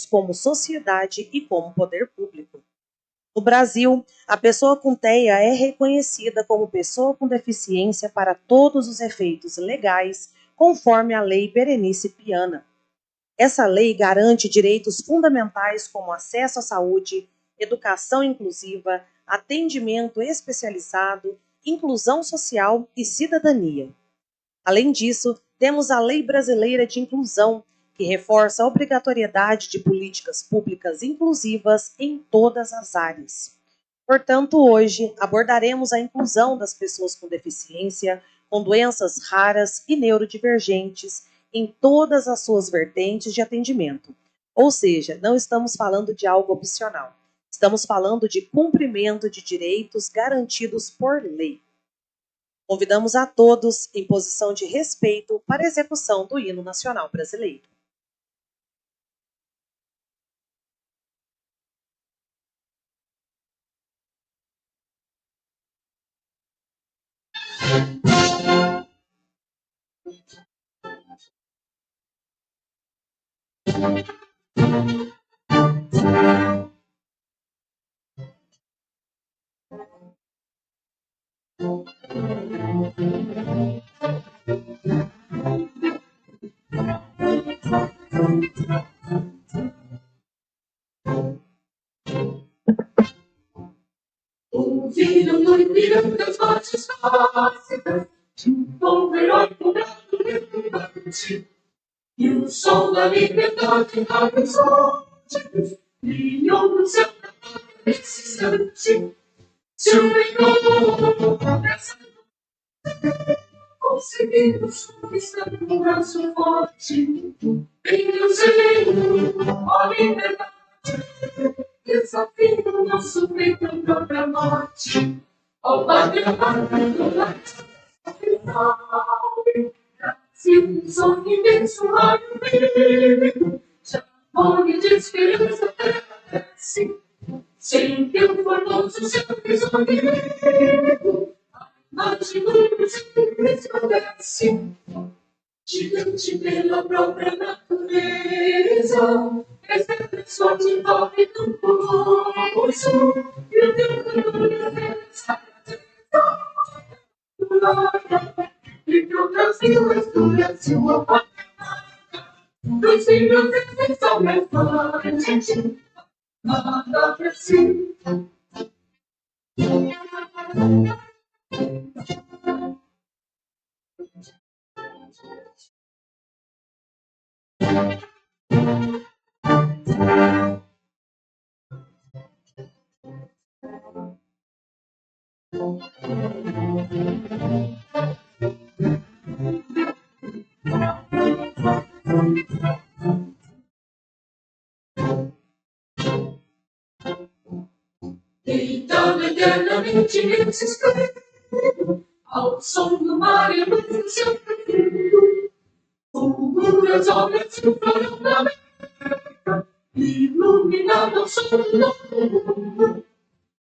como sociedade e como poder público. No Brasil, a pessoa com TEA é reconhecida como pessoa com deficiência para todos os efeitos legais, conforme a Lei Berenice Piana. Essa lei garante direitos fundamentais como acesso à saúde, educação inclusiva, atendimento especializado, inclusão social e cidadania. Além disso, temos a Lei Brasileira de Inclusão, que reforça a obrigatoriedade de políticas públicas inclusivas em todas as áreas. Portanto, hoje abordaremos a inclusão das pessoas com deficiência, com doenças raras e neurodivergentes, em todas as suas vertentes de atendimento. Ou seja, não estamos falando de algo opcional. Estamos falando de cumprimento de direitos garantidos por lei. Convidamos a todos, em posição de respeito, para a execução do Hino Nacional Brasileiro. Ouviram no Ipiranga das marchas clássicas de um povo herói cobrado dentro e o sol da liberdade abre os olhos, brilhou no céu nesse instante. Se o Senhor dessa conseguimos conquistar um braço forte, em teu seio a liberdade. Desafio nosso peito à própria morte, ao bater a barra do lado final. Brasil, um sonho imenso, um raio vivo, já morre de esperança, desce, sem teu formoso seu horizonte, a imagem do resplandece, gigante pela própria natureza. Esta sorte envolve do poço, e o teu calor está e que outras vilas do Brasil apaixonada, dos filhos de são mais fortes, nada pra si. Deitado eternamente nesse espelho, ao som do mar e a luz do seu perfil, fulguras obras que floram na América, iluminado ao sol do novo mundo,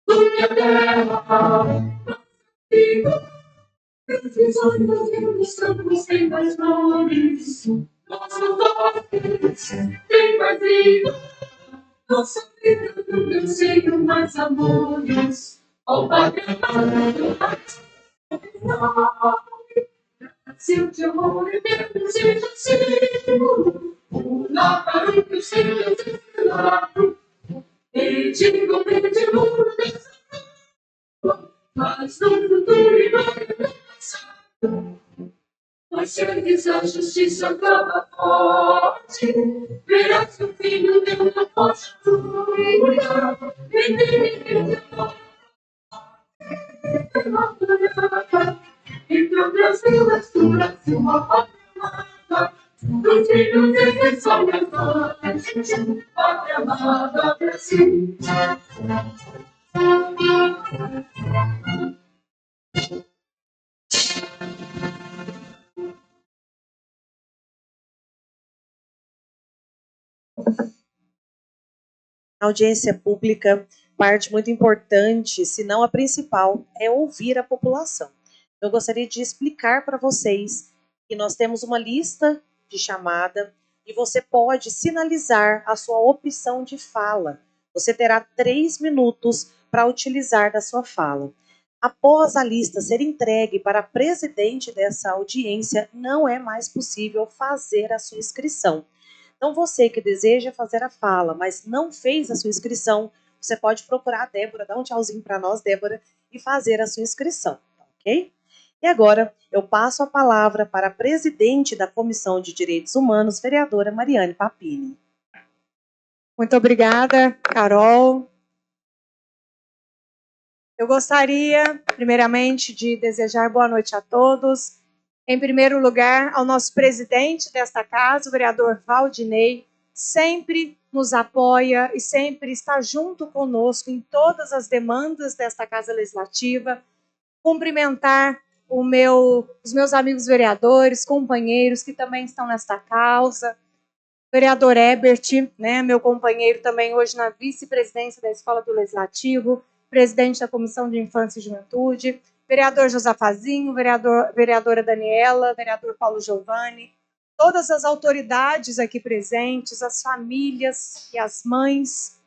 do que a terra viva. As visões dos lindos campos têm mais flores, nossos olhos têm mais vida. Nossa vida no teu seio mais amores, ao pagamento do Brasil de amor eterno seja símbolo, o Natal que seja desvelado, e digo de muro dessa mas no futuro e no passado, mas serves a justiça clama forte, verás que o filho deu uma postura, e dele entre outras vilas do Brasil abandonada, dos filhos desse sol e pátria amada Brasil. A audiência pública, parte muito importante, se não a principal, é ouvir a população. Eu gostaria de explicar para vocês que nós temos uma lista de chamada e você pode sinalizar a sua opção de fala. Você terá 3 minutos para utilizar da sua fala. Após a lista ser entregue para a presidente dessa audiência, não é mais possível fazer a sua inscrição. Então, você que deseja fazer a fala, mas não fez a sua inscrição, você pode procurar a Débora, dá um tchauzinho para nós, Débora, e fazer a sua inscrição, ok? E agora, eu passo a palavra para a presidente da Comissão de Direitos Humanos, vereadora Mariane Papini. Muito obrigada, Carol. Eu gostaria, primeiramente, de desejar boa noite a todos. Em primeiro lugar, ao nosso presidente desta casa, o vereador Valdinei, sempre nos apoia e sempre está junto conosco em todas as demandas desta Casa Legislativa. Cumprimentar os meus amigos vereadores, companheiros que também estão nesta causa. Vereador Ebert, né, meu companheiro também hoje na vice-presidência da Escola do Legislativo, presidente da Comissão de Infância e Juventude, vereador Josafazinho, vereadora Daniela, vereador Paulo Giovanni, todas as autoridades aqui presentes, as famílias e as mães.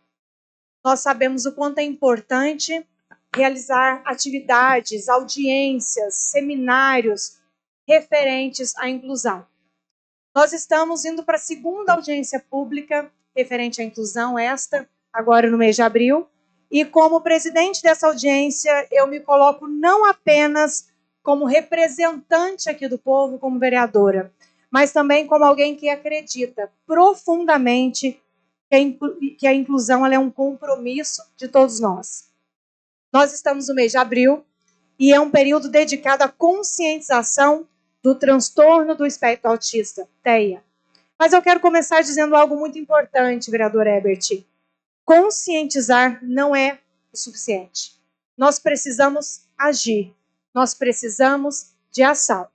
Nós sabemos o quanto é importante realizar atividades, audiências, seminários referentes à inclusão. Nós estamos indo para a segunda audiência pública referente à inclusão, agora no mês de abril. E como presidente dessa audiência, eu me coloco não apenas como representante aqui do povo, como vereadora, mas também como alguém que acredita profundamente que a inclusão ela é um compromisso de todos nós. Nós estamos no mês de abril e é um período dedicado à conscientização do transtorno do espectro autista, TEA. Mas eu quero começar dizendo algo muito importante, vereador Ebert. Conscientizar não é o suficiente. Nós precisamos agir. Nós precisamos de ação.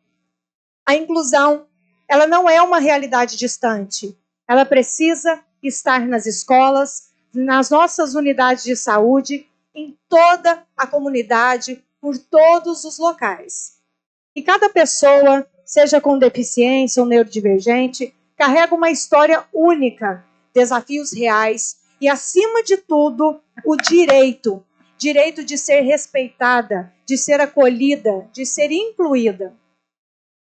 A inclusão, ela não é uma realidade distante. Ela precisa estar nas escolas, nas nossas unidades de saúde, em toda a comunidade, por todos os locais. E cada pessoa, seja com deficiência ou neurodivergente, carrega uma história única, desafios reais e, acima de tudo, o direito de ser respeitada, de ser acolhida, de ser incluída.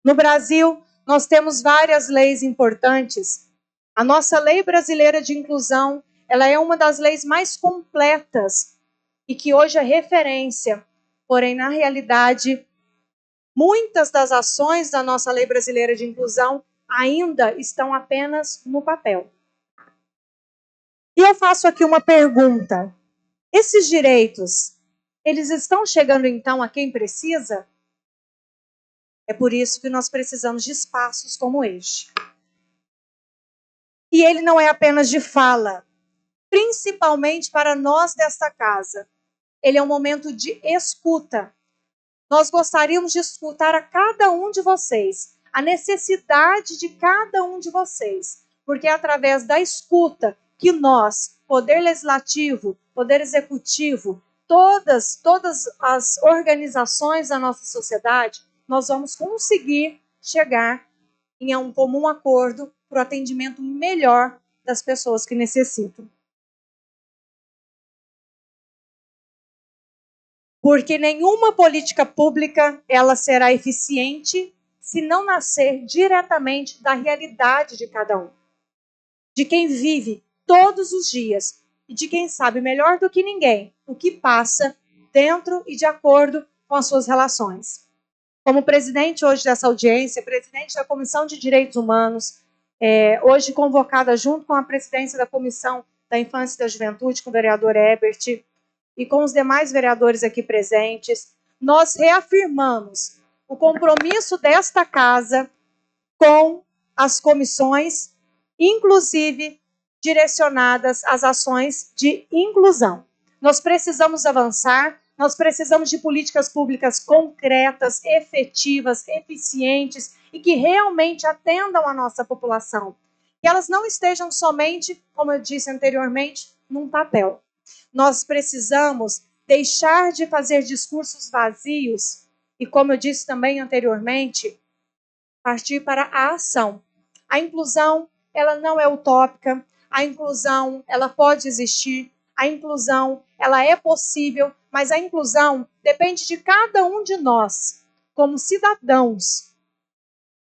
No Brasil, nós temos várias leis importantes. A nossa Lei Brasileira de Inclusão, ela é uma das leis mais completas e que hoje é referência. Porém, na realidade, muitas das ações da nossa Lei Brasileira de Inclusão ainda estão apenas no papel. E eu faço aqui uma pergunta. Esses direitos, eles estão chegando então a quem precisa? É por isso que nós precisamos de espaços como este. E ele não é apenas de fala, principalmente para nós desta casa. Ele é um momento de escuta. Nós gostaríamos de escutar a cada um de vocês, a necessidade de cada um de vocês, porque é através da escuta que nós, Poder Legislativo, Poder Executivo, todas as organizações da nossa sociedade, nós vamos conseguir chegar em um comum acordo para o atendimento melhor das pessoas que necessitam. Porque nenhuma política pública ela será eficiente se não nascer diretamente da realidade de cada um. De quem vive todos os dias e de quem sabe melhor do que ninguém o que passa dentro e de acordo com as suas relações. Como presidente hoje dessa audiência, presidente da Comissão de Direitos Humanos, hoje convocada junto com a presidência da Comissão da Infância e da Juventude, com o vereador Ebert, e com os demais vereadores aqui presentes, nós reafirmamos o compromisso desta casa com as comissões, inclusive direcionadas às ações de inclusão. Nós precisamos avançar, nós precisamos de políticas públicas concretas, efetivas, eficientes e que realmente atendam a nossa população. Que elas não estejam somente, como eu disse anteriormente, num papel. Nós precisamos deixar de fazer discursos vazios e, como eu disse também anteriormente, partir para a ação. A inclusão, ela não é utópica. A inclusão, ela pode existir. A inclusão, ela é possível, mas a inclusão depende de cada um de nós, como cidadãos,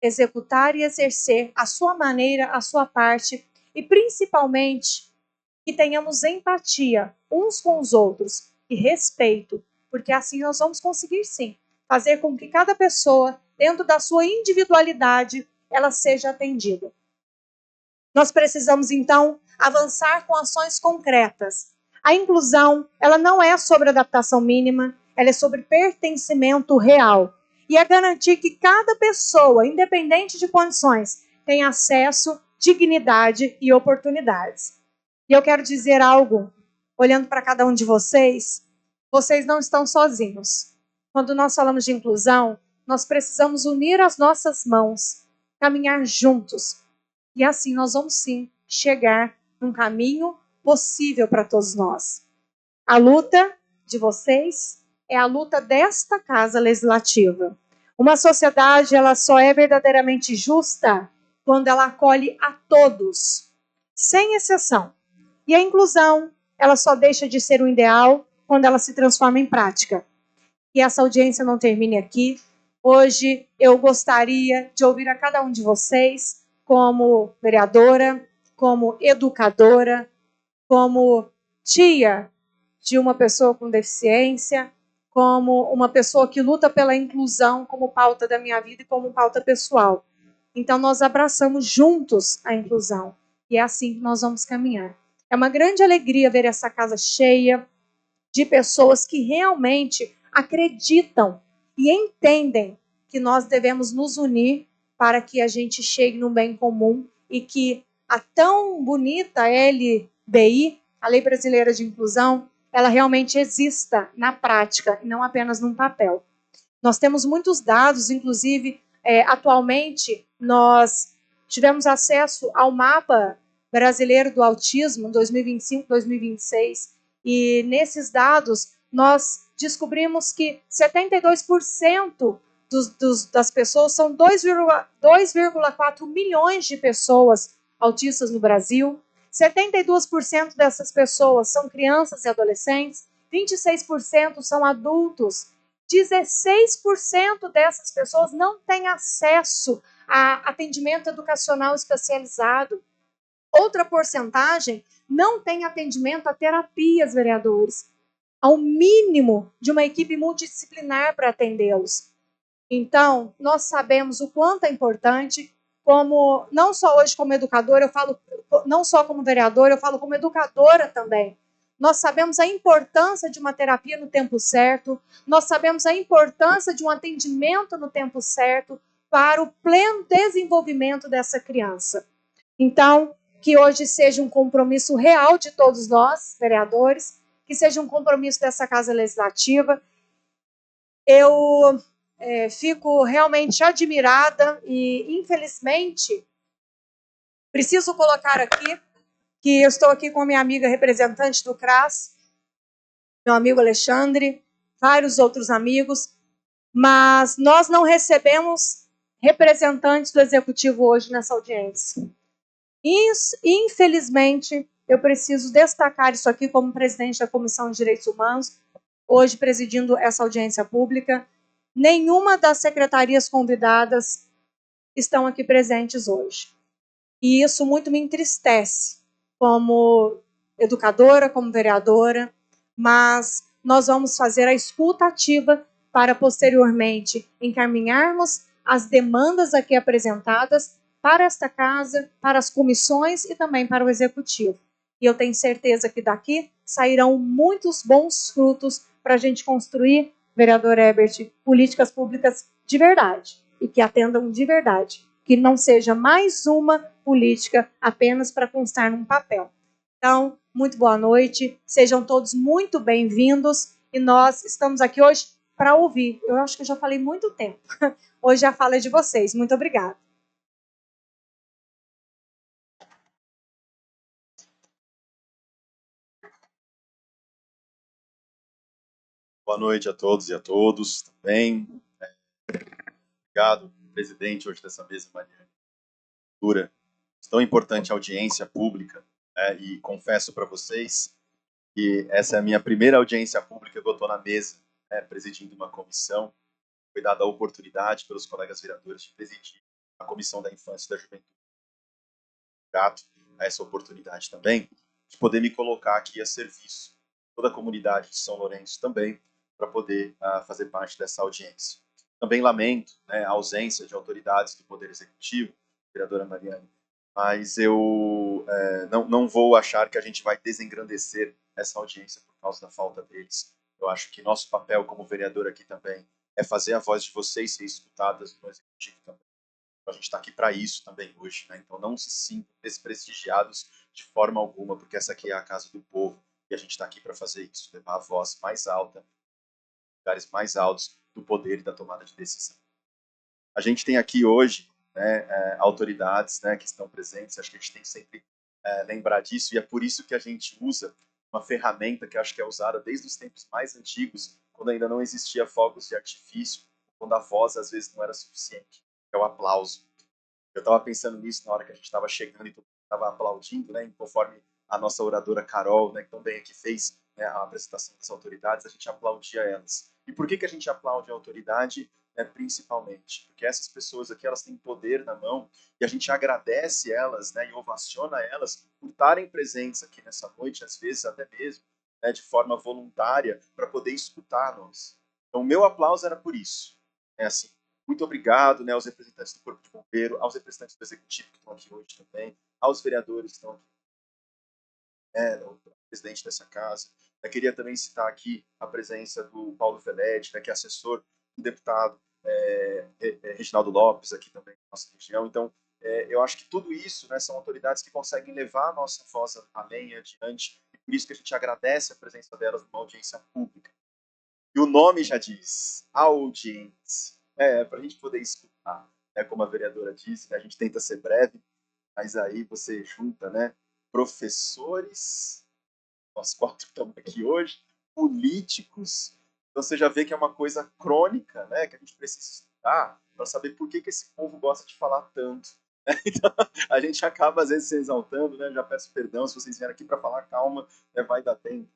executar e exercer a sua maneira, a sua parte, e principalmente que tenhamos empatia uns com os outros e respeito, porque assim nós vamos conseguir sim fazer com que cada pessoa, dentro da sua individualidade, ela seja atendida. Nós precisamos então avançar com ações concretas. A inclusão, ela não é sobre adaptação mínima, ela é sobre pertencimento real. E é garantir que cada pessoa, independente de condições, tenha acesso, dignidade e oportunidades. E eu quero dizer algo, olhando para cada um de vocês não estão sozinhos. Quando nós falamos de inclusão, nós precisamos unir as nossas mãos, caminhar juntos. E assim nós vamos sim chegar num caminho possível para todos nós. A luta de vocês é a luta desta Casa Legislativa. Uma sociedade, ela só é verdadeiramente justa quando ela acolhe a todos, sem exceção. E a inclusão, ela só deixa de ser um ideal quando ela se transforma em prática. E essa audiência não termine aqui. Hoje eu gostaria de ouvir a cada um de vocês, como vereadora, como educadora, como tia de uma pessoa com deficiência, como uma pessoa que luta pela inclusão como pauta da minha vida e como pauta pessoal. Então nós abraçamos juntos a inclusão. E é assim que nós vamos caminhar. É uma grande alegria ver essa casa cheia de pessoas que realmente acreditam e entendem que nós devemos nos unir para que a gente chegue num bem comum e que a tão bonita LBI, a Lei Brasileira de Inclusão, ela realmente exista na prática e não apenas num papel. Nós temos muitos dados, inclusive, atualmente, nós tivemos acesso ao mapa brasileiro do autismo, 2025-2026, e nesses dados nós descobrimos que 72% das pessoas, são 2,4 milhões de pessoas autistas no Brasil, 72% dessas pessoas são crianças e adolescentes, 26% são adultos, 16% dessas pessoas não têm acesso a atendimento educacional especializado. Outra porcentagem não tem atendimento a terapias, vereadores, ao mínimo de uma equipe multidisciplinar para atendê-los. Então, nós sabemos o quanto é importante, como não só hoje como educadora, eu falo não só como vereadora, eu falo como educadora também. Nós sabemos a importância de uma terapia no tempo certo, nós sabemos a importância de um atendimento no tempo certo para o pleno desenvolvimento dessa criança. Então, que hoje seja um compromisso real de todos nós, vereadores, que seja um compromisso dessa Casa Legislativa. Eu fico realmente admirada e, infelizmente, preciso colocar aqui que eu estou aqui com a minha amiga representante do CRAS, meu amigo Alexandre, vários outros amigos, mas nós não recebemos representantes do Executivo hoje nessa audiência. Infelizmente, eu preciso destacar isso aqui como presidente da Comissão de Direitos Humanos, hoje presidindo essa audiência pública. Nenhuma das secretarias convidadas estão aqui presentes hoje. E isso muito me entristece, como educadora, como vereadora, mas nós vamos fazer a escuta ativa para posteriormente encaminharmos as demandas aqui apresentadas para esta casa, para as comissões e também para o Executivo. E eu tenho certeza que daqui sairão muitos bons frutos para a gente construir, vereador Herbert, políticas públicas de verdade e que atendam de verdade, que não seja mais uma política apenas para constar num papel. Então, muito boa noite, sejam todos muito bem-vindos e nós estamos aqui hoje para ouvir. Eu acho que eu já falei muito tempo. Hoje a fala é de vocês. Muito obrigada. Boa noite a todos e a todos também. Obrigado, presidente, hoje dessa mesa, Mariane, tão importante a audiência pública, e confesso para vocês que essa é a minha primeira audiência pública que eu estou na mesa, presidindo uma comissão. Foi dada a oportunidade pelos colegas vereadores de presidir a Comissão da Infância e da Juventude. Grato a essa oportunidade também, de poder me colocar aqui a serviço de toda a comunidade de São Lourenço também, para poder fazer parte dessa audiência. Também lamento, a ausência de autoridades do Poder Executivo, vereadora Mariane, mas eu não vou achar que a gente vai desengrandecer essa audiência por causa da falta deles. Eu acho que nosso papel como vereador aqui também é fazer a voz de vocês ser escutadas no Executivo também. A gente está aqui para isso também hoje, né? Então não se sintam desprestigiados de forma alguma, porque essa aqui é a casa do povo e a gente está aqui para fazer isso, levar a voz mais alta, lugares mais altos do poder e da tomada de decisão. A gente tem aqui hoje autoridades, que estão presentes, acho que a gente tem que sempre lembrar disso, e é por isso que a gente usa uma ferramenta que acho que é usada desde os tempos mais antigos, quando ainda não existia fogos de artifício, quando a voz às vezes não era suficiente, que é o aplauso. Eu estava pensando nisso na hora que a gente estava chegando e todo mundo estava aplaudindo, conforme a nossa oradora Carol, que também aqui fez a apresentação das autoridades, a gente aplaudia elas. E por que a gente aplaude a autoridade? Principalmente porque essas pessoas aqui, elas têm poder na mão e a gente agradece elas, e ovaciona elas por estarem presentes aqui nessa noite, às vezes até mesmo de forma voluntária, para poder escutar nós. Então, o meu aplauso era por isso. Assim, muito obrigado aos representantes do Corpo de Bombeiro, aos representantes do Executivo que estão aqui hoje também, aos vereadores que estão aqui, o presidente dessa casa. Eu queria também citar aqui a presença do Paulo Feletti, que é assessor do deputado Reginaldo Lopes, aqui também na nossa região. Então, eu acho que tudo isso são autoridades que conseguem levar a nossa voz além e adiante, e por isso que a gente agradece a presença delas numa audiência pública. E o nome já diz, audiência. Para a gente poder escutar, como a vereadora disse, a gente tenta ser breve, mas aí você junta, professores, nós 4 que estamos aqui hoje, políticos, então você já vê que é uma coisa crônica, que a gente precisa estudar para saber por que esse povo gosta de falar tanto. Então, a gente acaba às vezes se exaltando, já peço perdão se vocês vieram aqui para falar, calma, vai dar tempo.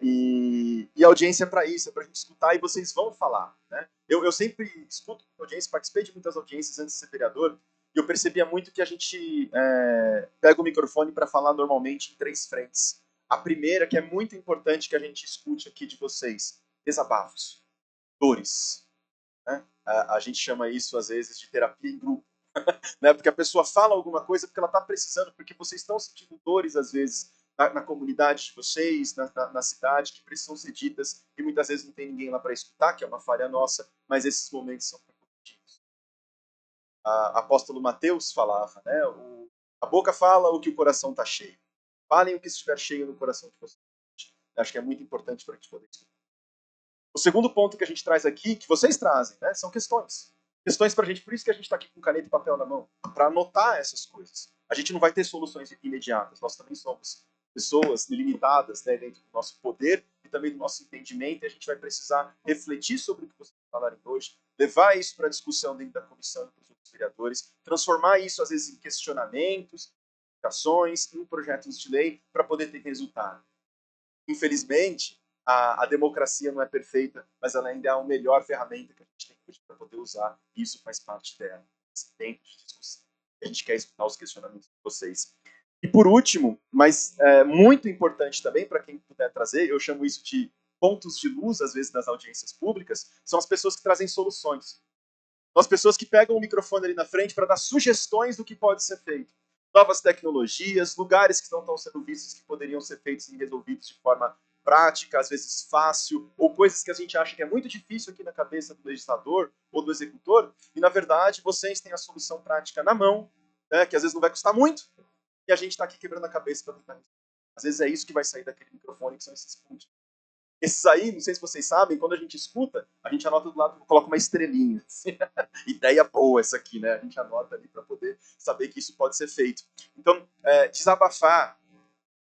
E a audiência é para isso, é para a gente escutar e vocês vão falar. Eu sempre escuto audiência, participei de muitas audiências antes de ser vereador, e eu percebia muito que a gente pega o microfone para falar normalmente em 3 frentes. A primeira, que é muito importante que a gente escute aqui de vocês, desabafos, dores. A gente chama isso às vezes de terapia em grupo. Porque a pessoa fala alguma coisa porque ela está precisando, porque vocês estão sentindo dores às vezes na comunidade de vocês, na cidade, que precisam ser ditas, e muitas vezes não tem ninguém lá para escutar, que é uma falha nossa, mas esses momentos são produtivos. O apóstolo Mateus falava, a boca fala o que o coração está cheio. Falem o que estiver cheio no coração de vocês. Acho que é muito importante para a gente poder escutar. O segundo ponto que a gente traz aqui, que vocês trazem, são questões. Questões para a gente, por isso que a gente está aqui com caneta e papel na mão, para anotar essas coisas. A gente não vai ter soluções imediatas, nós também somos pessoas limitadas dentro do nosso poder e também do nosso entendimento, e a gente vai precisar refletir sobre o que vocês falaram hoje, levar isso para a discussão dentro da comissão e para os outros vereadores, transformar isso às vezes em questionamentos, indicações, em projetos de lei, para poder ter resultado. Infelizmente, a democracia não é perfeita, mas ela ainda é a melhor ferramenta que a gente tem hoje para poder usar, e isso faz parte dela, dentro de discussão. A gente quer escutar os questionamentos de vocês. E por último, mas muito importante também, para quem puder trazer, eu chamo isso de pontos de luz, às vezes, das audiências públicas, são as pessoas que trazem soluções. São as pessoas que pegam o microfone ali na frente para dar sugestões do que pode ser feito. Novas tecnologias, lugares que não estão sendo vistos que poderiam ser feitos e resolvidos de forma prática, às vezes fácil, ou coisas que a gente acha que é muito difícil aqui na cabeça do legislador ou do executor, e na verdade vocês têm a solução prática na mão, que às vezes não vai custar muito, e a gente está aqui quebrando a cabeça para tentar. Às vezes é isso que vai sair daquele microfone, que são esses pontos. Esses aí, não sei se vocês sabem, quando a gente escuta, a gente anota do lado, coloca uma estrelinha. Ideia boa essa aqui, A gente anota ali para poder saber que isso pode ser feito. Então, desabafar,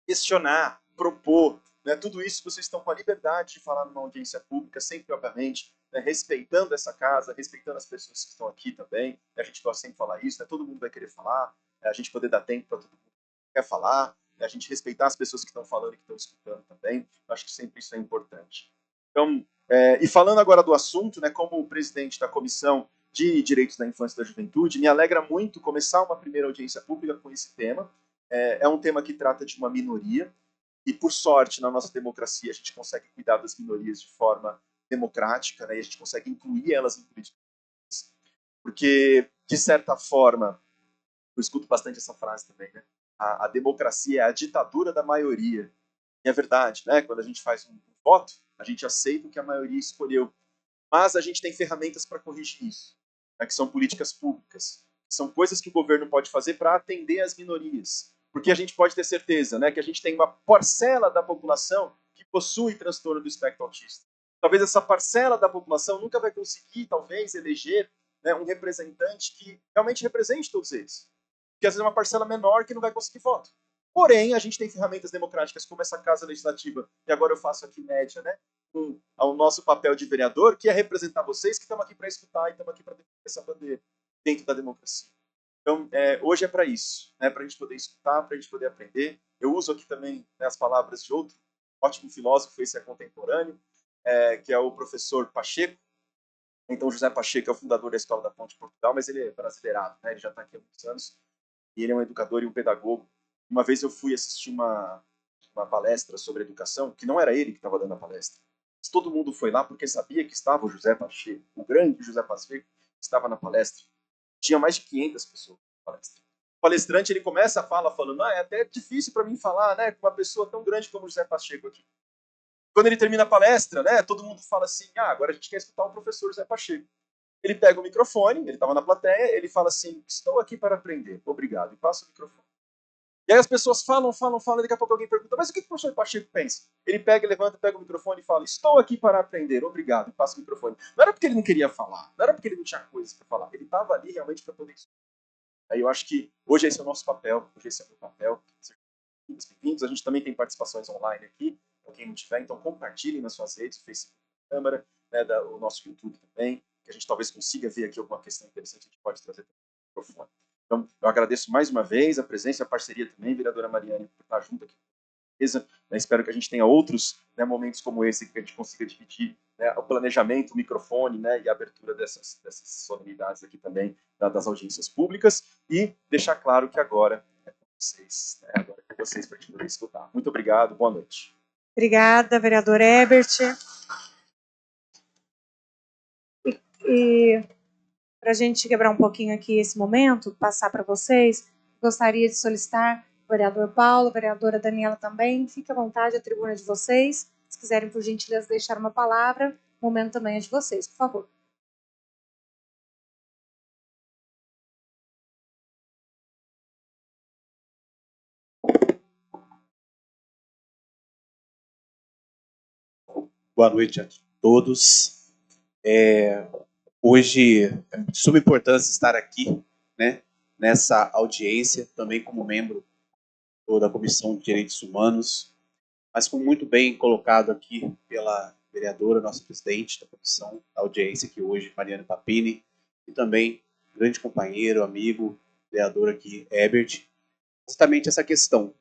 questionar, propor, tudo isso vocês estão com a liberdade de falar numa audiência pública, sempre, obviamente, respeitando essa casa, respeitando as pessoas que estão aqui também. A gente gosta sempre de falar isso, todo mundo vai querer falar. a gente poder dar tempo para todo mundo que quer falar, a gente respeitar as pessoas que estão falando e que estão escutando também. Acho que sempre isso é importante. Então, e falando agora do assunto, né, como presidente da Comissão de Direitos da Infância e da Juventude, me alegra muito começar uma primeira audiência pública com esse tema. É um tema que trata de uma minoria, e por sorte, na nossa democracia, a gente consegue cuidar das minorias de forma democrática, né, e a gente consegue incluir elas em políticas. Porque, de certa forma, eu escuto bastante essa frase também, né? A democracia é a ditadura da maioria. E é verdade, né? Quando a gente faz um voto, a gente aceita o que a maioria escolheu. Mas a gente tem ferramentas para corrigir isso, né? Que são políticas públicas. São coisas que o governo pode fazer para atender as minorias. Porque a gente pode ter certeza, né, que a gente tem uma parcela da população que possui transtorno do espectro autista. Talvez essa parcela da população nunca vai conseguir, talvez, eleger, né, um representante que realmente represente todos eles. Porque às vezes é uma parcela menor que não vai conseguir voto. Porém, a gente tem ferramentas democráticas como essa Casa Legislativa, e agora eu faço aqui média, né, ao nosso papel de vereador, que é representar vocês que estamos aqui para escutar e estamos aqui para defender essa bandeira dentro da democracia. Então, hoje é para isso, né, para a gente poder escutar, para a gente poder aprender. Eu uso aqui também, né, as palavras de outro ótimo filósofo, esse é contemporâneo, que é o professor Pacheco. Então, José Pacheco é o fundador da Escola da Ponte de Portugal, mas ele é brasileirado, né, ele já está aqui há muitos anos, e ele é um educador e um pedagogo. Uma vez eu fui assistir uma palestra sobre educação, que não era ele que estava dando a palestra. Mas todo mundo foi lá porque sabia que estava o José Pacheco, o grande José Pacheco, estava na palestra. Tinha mais de 500 pessoas na palestra. O palestrante, ele começa a fala falando, é até difícil para mim falar, né, com uma pessoa tão grande como o José Pacheco aqui. Quando ele termina a palestra, né, todo mundo fala assim, agora a gente quer escutar o professor José Pacheco. Ele pega o microfone, ele estava na plateia, ele fala assim, estou aqui para aprender, obrigado, e passa o microfone. E aí as pessoas falam, e daqui a pouco alguém pergunta, mas o que o professor Pacheco pensa? Ele levanta, pega o microfone e fala, estou aqui para aprender, obrigado, e passa o microfone. Não era porque ele não queria falar, não era porque ele não tinha coisas para falar, ele estava ali realmente para poder estudar. Aí eu acho que hoje esse é o nosso papel, hoje esse é o meu papel. Sejam bem-vindos, a gente também tem participações online aqui, para quem não tiver, então compartilhem nas suas redes, o Facebook, a câmera, né, o nosso YouTube também, que a gente talvez consiga ver aqui alguma questão interessante, a gente pode trazer o microfone. Então, eu agradeço mais uma vez a presença e a parceria também, vereadora Mariane, por estar junto aqui. Espero que a gente tenha outros, né, momentos como esse, que a gente consiga dividir, né, o planejamento, o microfone, né, e a abertura dessas solenidades aqui também, das audiências públicas, e deixar claro que agora é com vocês, né, agora é com vocês para a gente poder escutar. Muito obrigado, boa noite. Obrigada, vereador Herbert. E para a gente quebrar um pouquinho aqui esse momento, passar para vocês, gostaria de solicitar o vereador Paulo, a vereadora Daniela também, fique à vontade, a tribuna de vocês. Se quiserem, por gentileza, deixar uma palavra, o momento também é de vocês, por favor. Boa noite a todos. Hoje é de suma importância estar aqui, né, nessa audiência, também como membro da Comissão de Direitos Humanos, mas como muito bem colocado aqui pela vereadora, nossa presidente da comissão, da audiência aqui hoje, Mariane Papini, e também grande companheiro, amigo, vereador aqui, Herbert, justamente essa questão,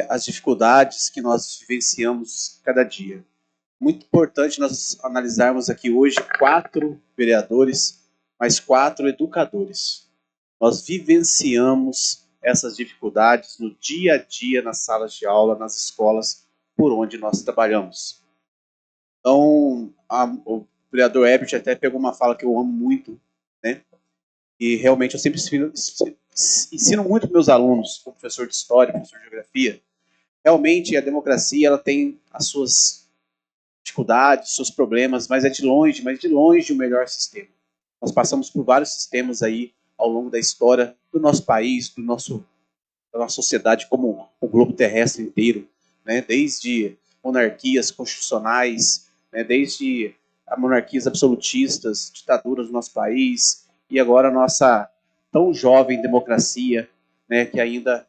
as dificuldades que nós vivenciamos cada dia. Muito importante nós analisarmos aqui hoje 4 vereadores, mais 4 educadores. Nós vivenciamos essas dificuldades no dia a dia, nas salas de aula, nas escolas por onde nós trabalhamos. Então, o vereador Herbert até pegou uma fala que eu amo muito, né? E realmente eu sempre ensino muito para meus alunos, como professor de história, professor de geografia. Realmente a democracia ela tem as suas dificuldades, seus problemas, mas de longe o melhor sistema. Nós passamos por vários sistemas aí ao longo da história do nosso país, da nossa sociedade como o globo terrestre inteiro, né? Desde monarquias constitucionais, né? Desde monarquias absolutistas, ditaduras do nosso país, e agora a nossa tão jovem democracia, né? Que ainda,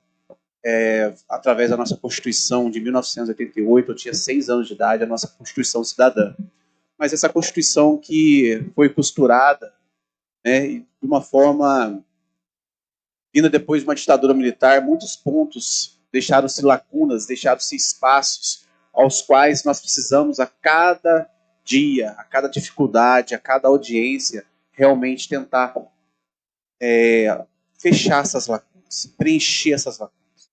através da nossa Constituição de 1988, eu tinha 6 anos de idade, a nossa Constituição Cidadã. Mas essa Constituição que foi costurada, né, de uma forma Vindo depois de uma ditadura militar, muitos pontos deixaram-se lacunas, deixaram-se espaços aos quais nós precisamos a cada dia, a cada dificuldade, a cada audiência, realmente tentar fechar essas lacunas, preencher essas lacunas.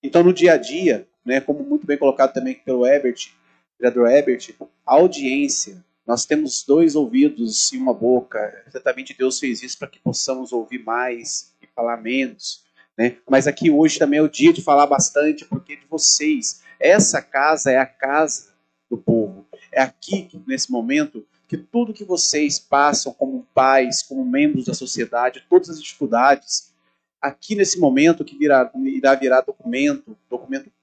Então, no dia a dia, né, como muito bem colocado também pelo vereador Herbert, a audiência, nós temos 2 ouvidos e uma boca. Exatamente Deus fez isso para que possamos ouvir mais e falar menos. Né? Mas aqui hoje também é o dia de falar bastante, porque de vocês, essa casa é a casa do povo. É aqui, nesse momento, que tudo que vocês passam como pais, como membros da sociedade, todas as dificuldades, aqui nesse momento que irá virar documento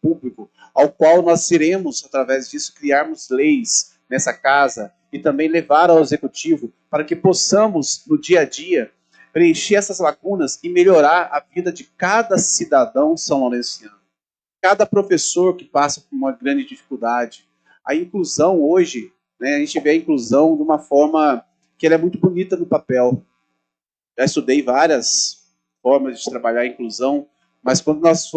público, ao qual nós iremos, através disso, criarmos leis nessa casa e também levar ao executivo para que possamos, no dia a dia, preencher essas lacunas e melhorar a vida de cada cidadão são-lourenciano. Cada professor que passa por uma grande dificuldade. A inclusão hoje, né, a gente vê a inclusão de uma forma que ela é muito bonita no papel. Já estudei várias formas de trabalhar a inclusão, mas quando nós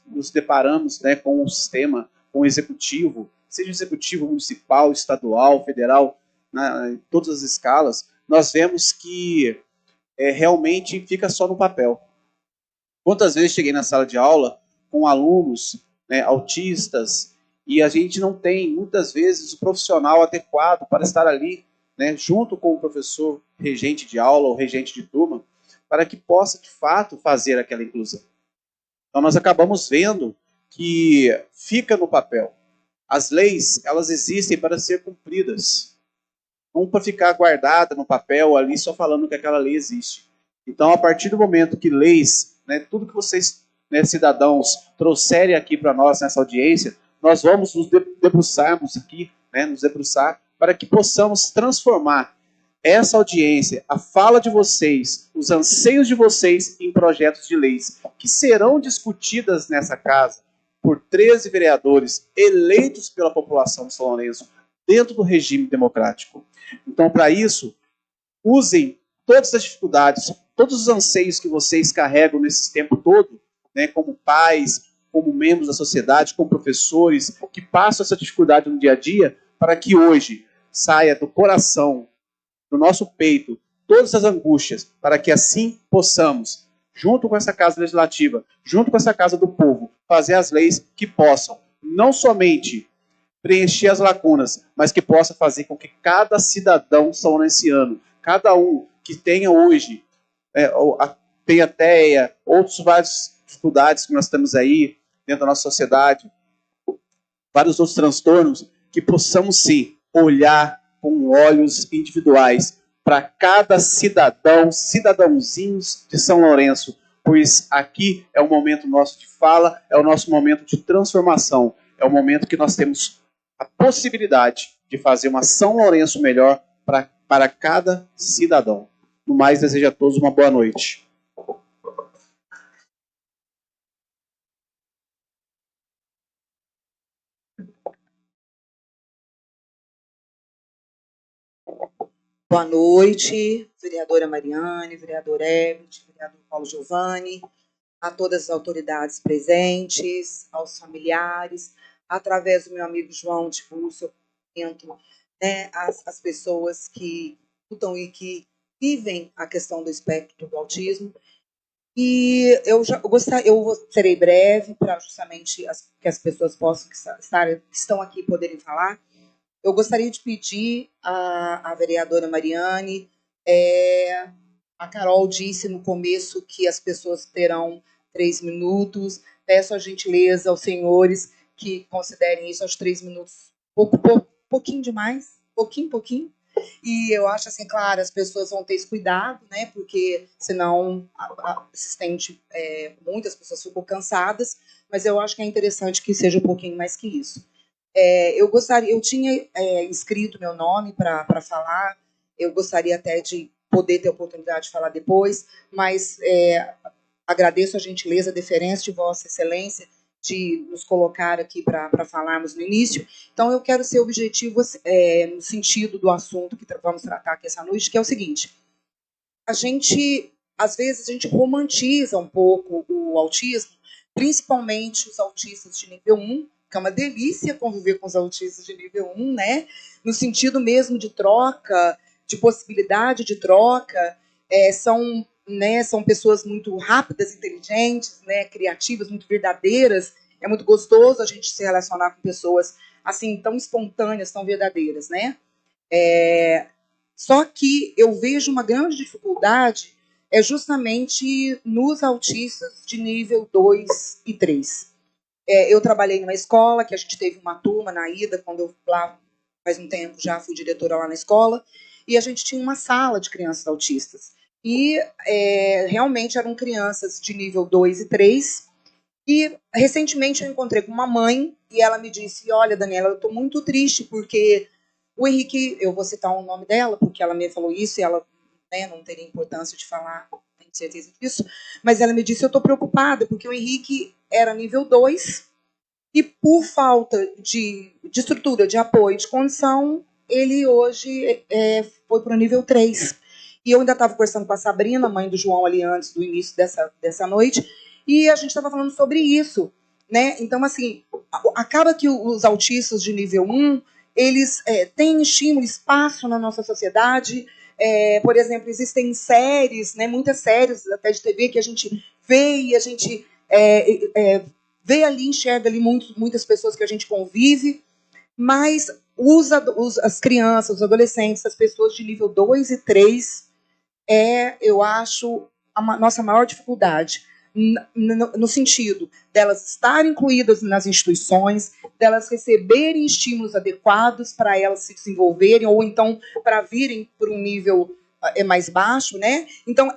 nos deparamos, né, com o sistema, com o executivo, seja executivo municipal, estadual, federal, em todas as escalas, nós vemos que realmente fica só no papel. Quantas vezes cheguei na sala de aula com alunos, né, autistas, e a gente não tem, muitas vezes, o profissional adequado para estar ali, né, junto com o professor regente de aula ou regente de turma, para que possa, de fato, fazer aquela inclusão. Então, nós acabamos vendo que fica no papel. As leis, elas existem para ser cumpridas, não para ficar guardada no papel ali, só falando que aquela lei existe. Então, a partir do momento que leis, né, tudo que vocês, né, cidadãos, trouxerem aqui para nós nessa audiência, nós vamos nos debruçarmos aqui, né, nos debruçar, para que possamos transformar essa audiência, a fala de vocês, os anseios de vocês em projetos de leis que serão discutidas nessa casa por 13 vereadores eleitos pela população de São Lourenço dentro do regime democrático. Então, para isso, usem todas as dificuldades, todos os anseios que vocês carregam nesse tempo todo, né, como pais, como membros da sociedade, como professores, que passam essa dificuldade no dia a dia, para que hoje saia do coração, do nosso peito, todas as angústias, para que assim possamos, junto com essa Casa Legislativa, junto com essa Casa do Povo, fazer as leis que possam, não somente preencher as lacunas, mas que possa fazer com que cada cidadão são-lourenciano, cada um que tenha hoje, tenha TEA, outras várias dificuldades que nós temos aí dentro da nossa sociedade, vários outros transtornos, que possamos sim olhar com olhos individuais para cada cidadãozinhos de São Lourenço, pois aqui é o momento nosso de fala, é o nosso momento de transformação, é o momento que nós temos a possibilidade de fazer uma São Lourenço melhor para cada cidadão. No mais, desejo a todos uma boa noite. Boa noite, vereadora Mariane, vereador Herbert, vereador Paulo Giovanni, a todas as autoridades presentes, aos familiares, através do meu amigo João de Búcio, né, as pessoas que lutam e que vivem a questão do espectro do autismo. E eu serei breve para justamente que as pessoas possam que estão aqui poderem falar. Eu gostaria de pedir à vereadora Mariane, a Carol disse no começo que as pessoas terão 3 minutos, peço a gentileza aos senhores que considerem isso aos 3 minutos, pouquinho demais, pouquinho, e eu acho assim, claro, as pessoas vão ter esse cuidado, né, porque senão a assistente, muitas pessoas ficam cansadas, mas eu acho que é interessante que seja um pouquinho mais que isso. Eu tinha inscrito meu nome para falar, eu gostaria até de poder ter a oportunidade de falar depois, mas agradeço a gentileza, a deferência de Vossa Excelência de nos colocar aqui para falarmos no início. Então, eu quero ser objetivo no sentido do assunto que vamos tratar aqui essa noite, que é o seguinte: a gente às vezes a gente romantiza um pouco o autismo, principalmente os autistas de nível 1, que é uma delícia conviver com os autistas de nível 1, né? No sentido mesmo de troca, de possibilidade de troca. São pessoas muito rápidas, inteligentes, né? Criativas, muito verdadeiras. É muito gostoso a gente se relacionar com pessoas assim tão espontâneas, tão verdadeiras, né? Só que eu vejo uma grande dificuldade justamente nos autistas de nível 2 e 3. Eu trabalhei numa escola, que a gente teve uma turma na ida, quando eu lá faz um tempo já fui diretora lá na escola, e a gente tinha uma sala de crianças autistas. E realmente eram crianças de nível 2 e 3. E recentemente eu encontrei com uma mãe e ela me disse: olha, Daniela, eu estou muito triste porque o Henrique, eu vou citar o nome dela, porque ela me falou isso e ela, né, não teria importância de falar, tenho certeza disso, mas ela me disse: eu estou preocupada porque o Henrique era nível 2 e por falta de estrutura, de apoio, de condição, ele hoje foi para o nível 3. E eu ainda estava conversando com a Sabrina, mãe do João, ali antes do início dessa noite, e a gente estava falando sobre isso, né? Então, assim, acaba que os autistas de nível 1, eles têm estímulo, espaço na nossa sociedade. Por exemplo, existem séries, né, muitas séries até de TV que a gente vê e a gente vê ali, enxerga ali muitas pessoas que a gente convive, mas as crianças, os adolescentes, as pessoas de nível 2 e 3 eu acho, a nossa maior dificuldade, no sentido delas estarem incluídas nas instituições, delas receberem estímulos adequados para elas se desenvolverem, ou então para virem por um nível mais baixo, né? Então,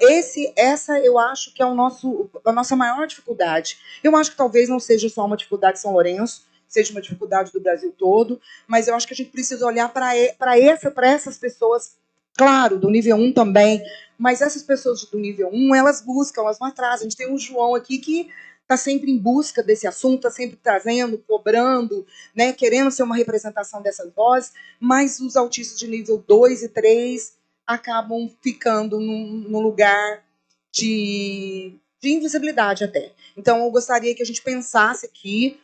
essa eu acho que é a nossa maior dificuldade. Eu acho que talvez não seja só uma dificuldade de São Lourenço, seja uma dificuldade do Brasil todo, mas eu acho que a gente precisa olhar para essas pessoas, claro, do nível 1 também, mas essas pessoas do nível 1, elas buscam, elas vão atrás. A gente tem um João aqui que está sempre em busca desse assunto, está sempre trazendo, cobrando, né, querendo ser uma representação dessas vozes, mas os autistas de nível 2 e 3 acabam ficando num lugar de invisibilidade até. Então, eu gostaria que a gente pensasse aqui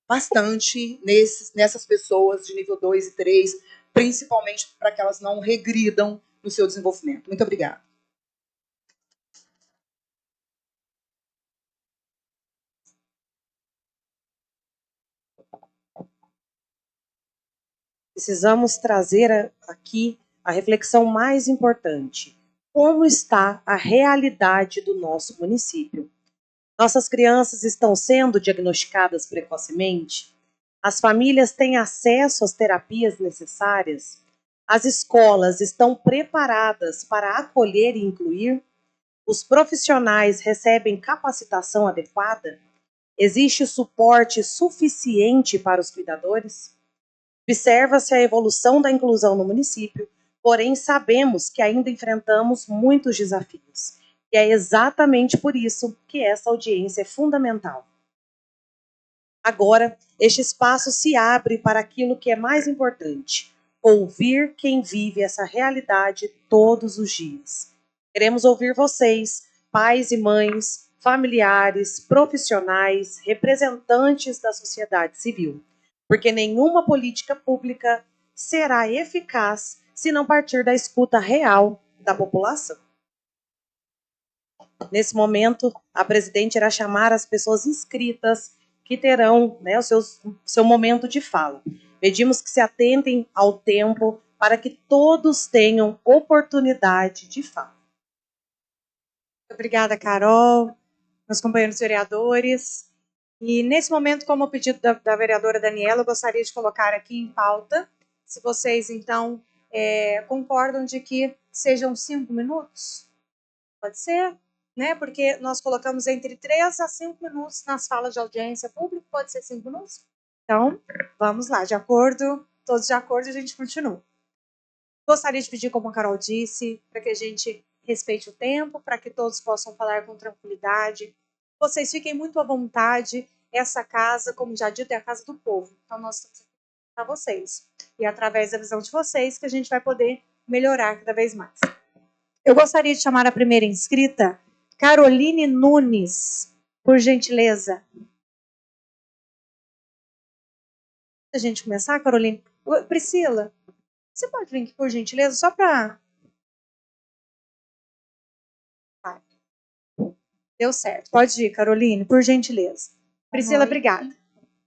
bastante nessas pessoas de nível 2 e 3, principalmente para que elas não regridam no seu desenvolvimento. Muito obrigada. Precisamos trazer aqui a reflexão mais importante. Como está a realidade do nosso município? Nossas crianças estão sendo diagnosticadas precocemente? As famílias têm acesso às terapias necessárias? As escolas estão preparadas para acolher e incluir? Os profissionais recebem capacitação adequada? Existe suporte suficiente para os cuidadores? Observa-se a evolução da inclusão no município, porém sabemos que ainda enfrentamos muitos desafios. E é exatamente por isso que essa audiência é fundamental. Agora, este espaço se abre para aquilo que é mais importante: ouvir quem vive essa realidade todos os dias. Queremos ouvir vocês, pais e mães, familiares, profissionais, representantes da sociedade civil, porque nenhuma política pública será eficaz se não partir da escuta real da população. Nesse momento, a presidente irá chamar as pessoas inscritas que terão, né, o seu momento de fala. Pedimos que se atentem ao tempo para que todos tenham oportunidade de fala. Obrigada, Carol, meus companheiros vereadores. E nesse momento, como pedido da vereadora Daniela, eu gostaria de colocar aqui em pauta, se vocês, então, concordam de que sejam 5 minutos? Pode ser? Né? Porque nós colocamos entre 3 a 5 minutos nas falas de audiência pública, pode ser 5 minutos? Então, vamos lá, de acordo, todos de acordo, a gente continua. Gostaria de pedir, como a Carol disse, para que a gente respeite o tempo, para que todos possam falar com tranquilidade. Vocês fiquem muito à vontade. Essa casa, como já dito, é a casa do povo. Então, nós estamos aqui para vocês. E é através da visão de vocês que a gente vai poder melhorar cada vez mais. Eu gostaria de chamar a primeira inscrita, Caroline Nunes, por gentileza. A gente começar, Caroline? Priscila, você pode vir aqui, por gentileza, só para... Deu certo. Pode ir, Caroline, por gentileza. Priscila, obrigada.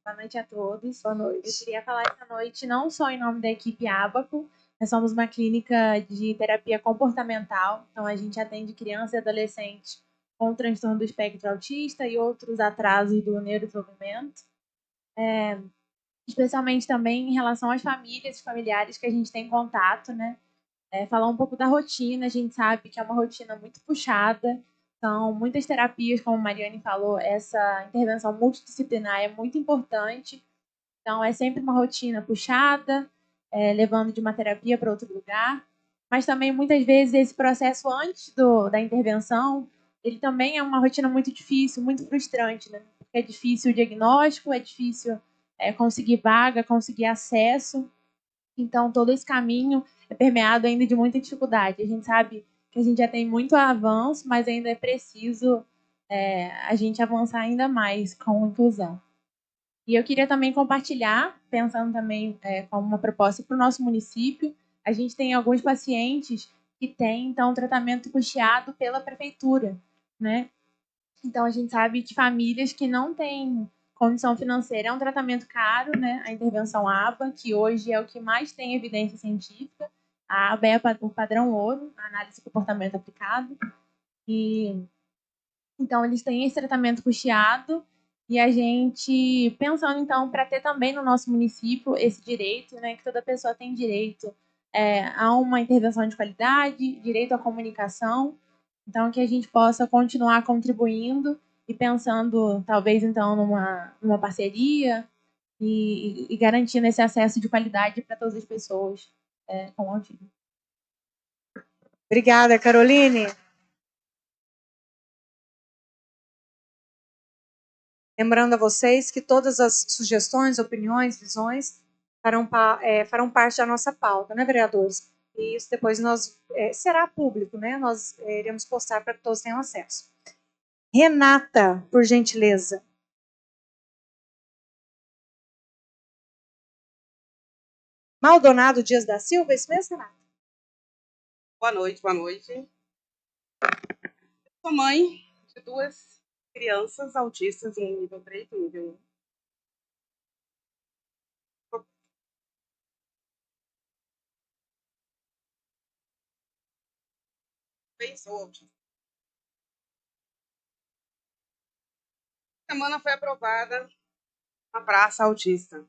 Boa noite a todos. Boa noite. Eu queria falar essa noite não só em nome da equipe Abaco, nós somos uma clínica de terapia comportamental, então a gente atende crianças e adolescentes com transtorno do espectro autista e outros atrasos do neurodesenvolvimento. Especialmente também em relação às famílias e familiares que a gente tem contato, né? Falar um pouco da rotina, a gente sabe que é uma rotina muito puxada, são muitas terapias, como a Mariane falou, essa intervenção multidisciplinar é muito importante, então é sempre uma rotina puxada, levando de uma terapia para outro lugar, mas também muitas vezes esse processo antes da intervenção, ele também é uma rotina muito difícil, muito frustrante, né? Porque é difícil o diagnóstico, é difícil conseguir vaga, conseguir acesso, então todo esse caminho é permeado ainda de muita dificuldade. A gente sabe que a gente já tem muito avanço, mas ainda é preciso a gente avançar ainda mais com a inclusão. E eu queria também compartilhar, pensando também como uma proposta para o nosso município, a gente tem alguns pacientes que têm, então, tratamento custeado pela prefeitura, né? Então, a gente sabe de famílias que não têm condição financeira, é um tratamento caro, né? A intervenção ABA, que hoje é o que mais tem evidência científica. A ABA é o padrão ouro, a análise de comportamento aplicado. E então eles têm esse tratamento custeado e a gente pensando então para ter também no nosso município esse direito, né? Que toda pessoa tem direito a uma intervenção de qualidade, direito à comunicação. Então, que a gente possa continuar contribuindo e pensando, talvez, então, numa parceria e garantindo esse acesso de qualidade para todas as pessoas com autismo. Obrigada, Caroline. Lembrando a vocês que todas as sugestões, opiniões, visões farão parte da nossa pauta, né, vereadores? E isso depois será público, né? Nós iremos postar para que todos tenham acesso. Renata, por gentileza. Maldonado Dias da Silva, isso mesmo, Renata? Boa noite, boa noite. Sou mãe de duas crianças autistas, um nível 3 e um nível 1. Bem, sou autista. Semana foi aprovada a praça autista.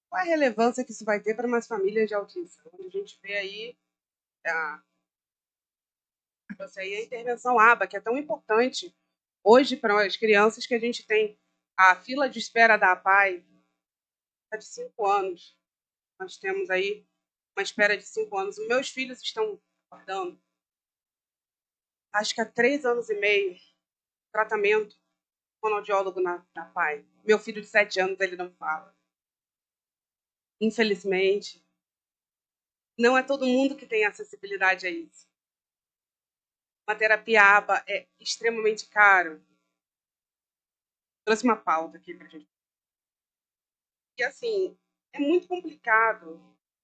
Qual é a relevância que isso vai ter para umas famílias de autistas? Onde a gente vê aí a intervenção ABA, que é tão importante hoje para as crianças, que a gente tem a fila de espera da APAI de 5 anos. Nós temos aí uma espera de 5 anos. Os meus filhos estão aguardando, acho que há 3 anos e meio, tratamento com fonoaudiólogo na APAI. Meu filho de 7 anos, ele não fala. Infelizmente, não é todo mundo que tem acessibilidade a isso. Uma terapia ABA é extremamente caro. Trouxe uma pauta aqui para a gente. E, assim, é muito complicado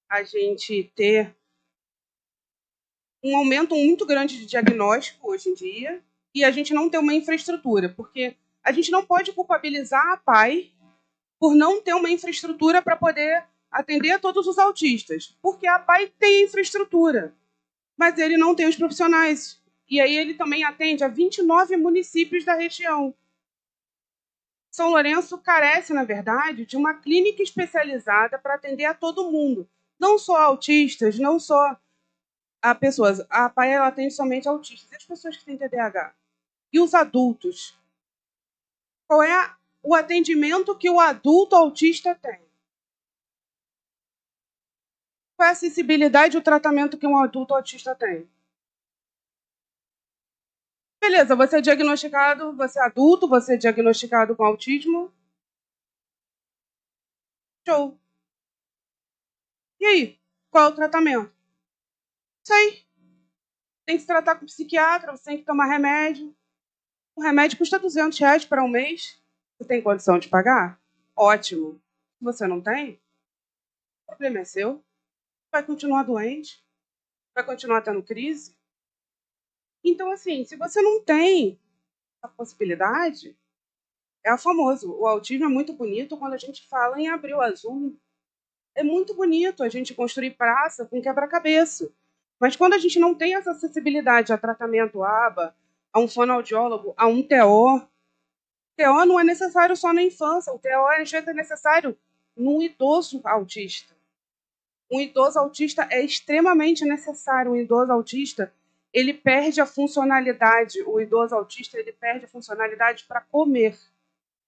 a gente ter um aumento muito grande de diagnóstico hoje em dia e a gente não ter uma infraestrutura, porque a gente não pode culpabilizar a APAI por não ter uma infraestrutura para poder atender a todos os autistas, porque a APAI tem infraestrutura, mas ele não tem os profissionais. E aí ele também atende a 29 municípios da região. São Lourenço carece, na verdade, de uma clínica especializada para atender a todo mundo, não só autistas, não só a pessoas. A APAI ela atende somente autistas, e as pessoas que têm TDAH. E os adultos? Qual é o atendimento que o adulto autista tem? Qual é a acessibilidade e o tratamento que um adulto autista tem? Beleza, você é diagnosticado, você é adulto, você é diagnosticado com autismo. Show. E aí? Qual é o tratamento? Sei. tem que se tratar com psiquiatra, você tem que tomar remédio. O remédio custa R$200 para um mês. Você tem condição de pagar? Ótimo. Se você não tem, o problema é seu. Vai continuar doente, vai continuar tendo crise. Então, assim, se você não tem a possibilidade, é o famoso. O autismo é muito bonito quando a gente fala em Abril Azul. É muito bonito a gente construir praça com quebra-cabeça. Mas quando a gente não tem essa acessibilidade a tratamento ABA, a um fonoaudiólogo, a um TO, TO não é necessário só na infância, o TO às vezes é necessário num idoso autista. Um idoso autista é extremamente necessário. Um idoso autista, ele perde a funcionalidade. O idoso autista, ele perde a funcionalidade para comer.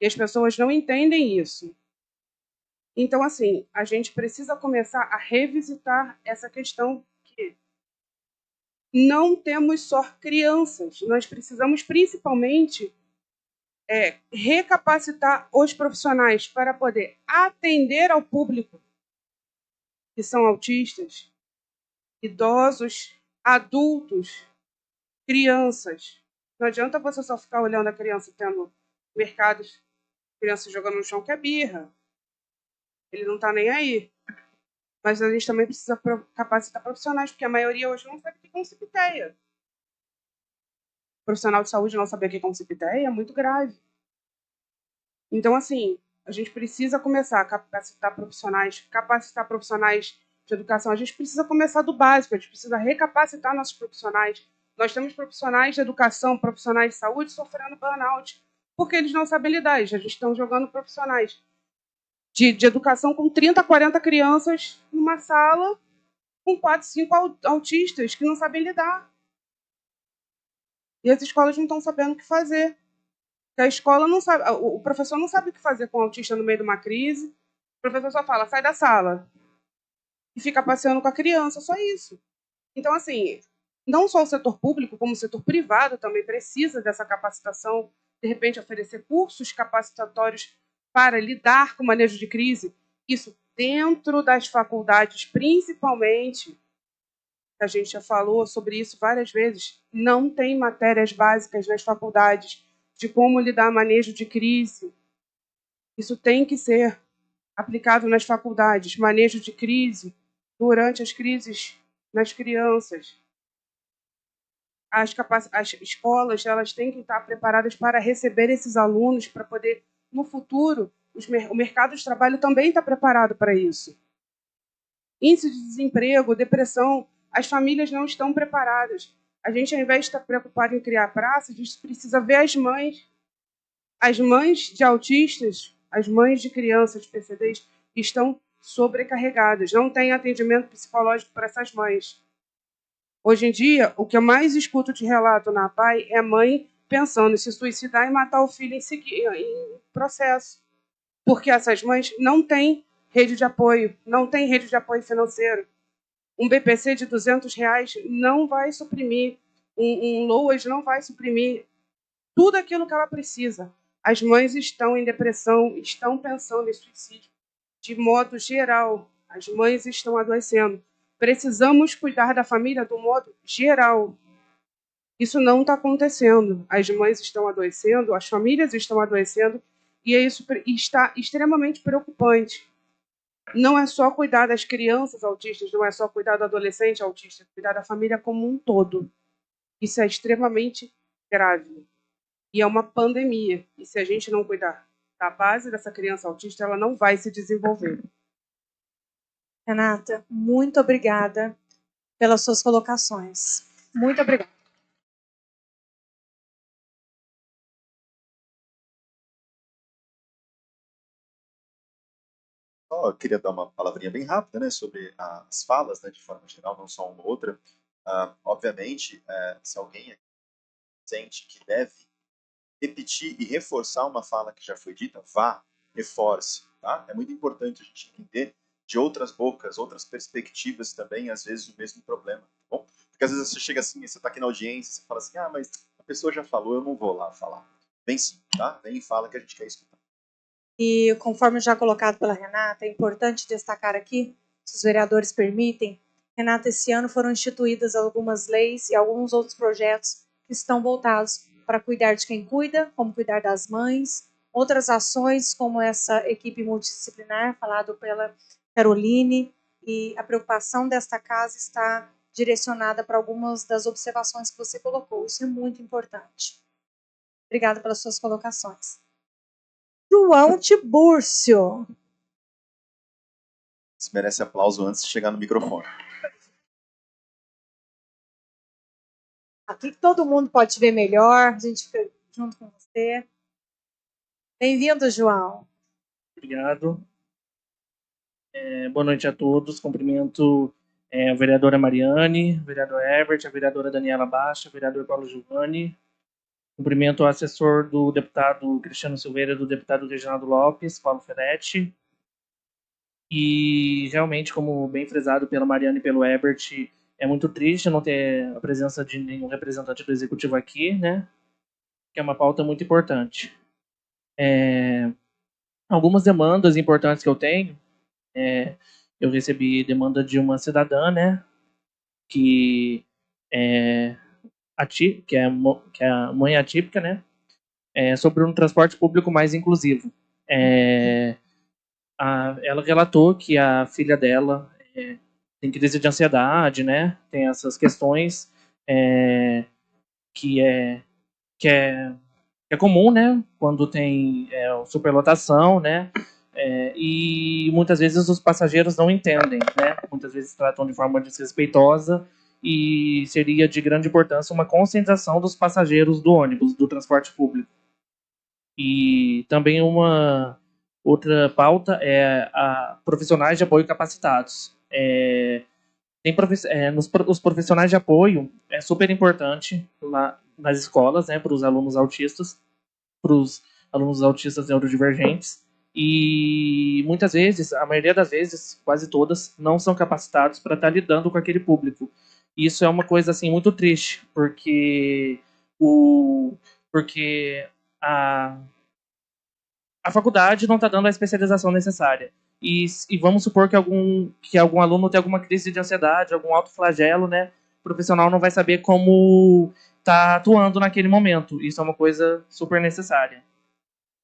E as pessoas não entendem isso. Então, assim, a gente precisa começar a revisitar essa questão que não temos só crianças. Nós precisamos, principalmente, recapacitar os profissionais para poder atender ao público que são autistas, idosos, adultos, crianças. Não adianta você só ficar olhando a criança tendo mercados, criança jogando no chão que é birra. Ele não está nem aí. Mas a gente também precisa capacitar profissionais, porque a maioria hoje não sabe o que é consipiteia. O profissional de saúde não saber o que é consipiteia é muito grave. Então, assim, a gente precisa começar a capacitar profissionais de educação. A gente precisa começar do básico, a gente precisa recapacitar nossos profissionais. Nós temos profissionais de educação, profissionais de saúde sofrendo burnout, porque eles não sabem lidar. A gente está jogando profissionais de educação com 30, 40 crianças numa sala com 4, 5 autistas que não sabem lidar. E as escolas não estão sabendo o que fazer. A escola não sabe, o professor não sabe o que fazer com o autista no meio de uma crise. O professor só fala, sai da sala. E fica passeando com a criança, só isso. Então, assim, não só o setor público, como o setor privado também precisa dessa capacitação, de repente oferecer cursos capacitatórios para lidar com o manejo de crise. Isso dentro das faculdades, principalmente, a gente já falou sobre isso várias vezes, não tem matérias básicas nas faculdades de como lidar com manejo de crise. Isso tem que ser aplicado nas faculdades, manejo de crise durante as crises nas crianças. As escolas, elas têm que estar preparadas para receber esses alunos, para poder, no futuro, o mercado de trabalho também está preparado para isso. Índice de desemprego, depressão, as famílias não estão preparadas. A gente, ao invés de estar preocupado em criar praça, a gente precisa ver as mães de autistas, as mães de crianças de PCDs, estão sobrecarregadas. Não tem atendimento psicológico para essas mães. Hoje em dia, o que eu mais escuto de relato na APAE é mãe pensando em se suicidar e matar o filho em processo. Porque essas mães não têm rede de apoio, não têm rede de apoio financeiro. Um BPC de R$200 não vai suprimir, um LOAS não vai suprimir tudo aquilo que ela precisa. As mães estão em depressão, estão pensando em suicídio. De modo geral, as mães estão adoecendo. Precisamos cuidar da família do modo geral. Isso não está acontecendo. As mães estão adoecendo, as famílias estão adoecendo, e isso está extremamente preocupante. Não é só cuidar das crianças autistas, não é só cuidar do adolescente autista, é cuidar da família como um todo. Isso é extremamente grave. E é uma pandemia. E se a gente não cuidar da base dessa criança autista, ela não vai se desenvolver. Renata, muito obrigada pelas suas colocações. Muito obrigada. Eu queria dar uma palavrinha bem rápida, né, sobre as falas, né, de forma geral, não só uma ou outra. Obviamente, se alguém sente que deve repetir e reforçar uma fala que já foi dita, vá, reforce. Tá? É muito importante a gente entender de outras bocas, outras perspectivas também, às vezes o mesmo problema. Tá bom? Porque às vezes você chega assim, você está aqui na audiência, você fala assim, mas a pessoa já falou, eu não vou lá falar. Vem sim, tá? Vem e fala que a gente quer escutar. E conforme já colocado pela Renata, é importante destacar aqui, se os vereadores permitem, Renata, esse ano foram instituídas algumas leis e alguns outros projetos que estão voltados para cuidar de quem cuida, como cuidar das mães, outras ações como essa equipe multidisciplinar, falado pela Caroline, e a preocupação desta casa está direcionada para algumas das observações que você colocou. Isso é muito importante. Obrigada pelas suas colocações. João Tibúrcio. Isso merece aplauso antes de chegar no microfone. Aqui todo mundo pode ver melhor, a gente fica junto com você. Bem-vindo, João. Obrigado. Boa noite a todos. Cumprimento a vereadora Mariane, o vereador Herbert, a vereadora Daniela Baixa, o vereador Paulo Giovanni. Cumprimento o assessor do deputado Cristiano Silveira, do deputado Reginaldo Lopes, Paulo Ferretti. E realmente, como bem frisado pela Mariane e pelo Herbert, é muito triste não ter a presença de nenhum representante do executivo aqui, né? Que é uma pauta muito importante. Algumas demandas importantes que eu tenho. Eu recebi demanda de uma cidadã, né? Que é a mãe atípica, né? Sobre um transporte público mais inclusivo. Ela relatou que a filha dela tem crise de ansiedade, né? Tem essas questões que é comum, né? Quando tem superlotação, né? E muitas vezes os passageiros não entendem, né? Muitas vezes tratam de forma desrespeitosa e seria de grande importância uma conscientização dos passageiros do ônibus, do transporte público. E também uma outra pauta é a profissionais de apoio capacitados. Os profissionais de apoio é super importante lá nas escolas, né, para os alunos autistas neurodivergentes. E muitas vezes, a maioria das vezes, quase todas, não são capacitados para estar lidando com aquele público. E isso é uma coisa assim muito triste, porque a faculdade não está dando a especialização necessária. E vamos supor que algum aluno tem alguma crise de ansiedade, algum autoflagelo, né? O profissional não vai saber como tá atuando naquele momento. Isso é uma coisa super necessária.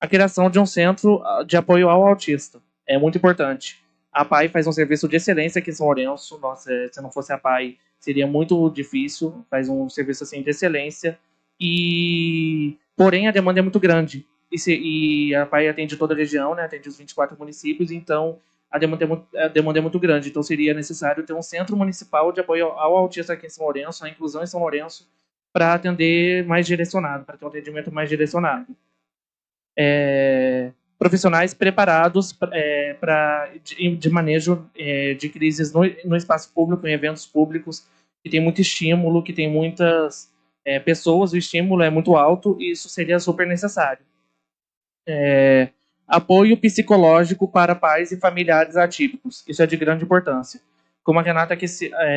A criação de um centro de apoio ao autista é muito importante. A PAI faz um serviço de excelência aqui em São Lourenço. Nossa, se não fosse a PAI, seria muito difícil. Faz um serviço assim de excelência. Porém, a demanda é muito grande. E a PAI atende toda a região, né? Atende os 24 municípios, então a demanda é muito grande. Então seria necessário ter um centro municipal de apoio ao autista aqui em São Lourenço, a inclusão em São Lourenço, para atender mais direcionado, para ter um atendimento mais direcionado. Profissionais preparados de manejo de crises no espaço público, em eventos públicos, que tem muito estímulo, que tem muitas pessoas, o estímulo é muito alto, e isso seria super necessário. Apoio psicológico para pais e familiares atípicos. Isso é de grande importância. Como a Renata aqui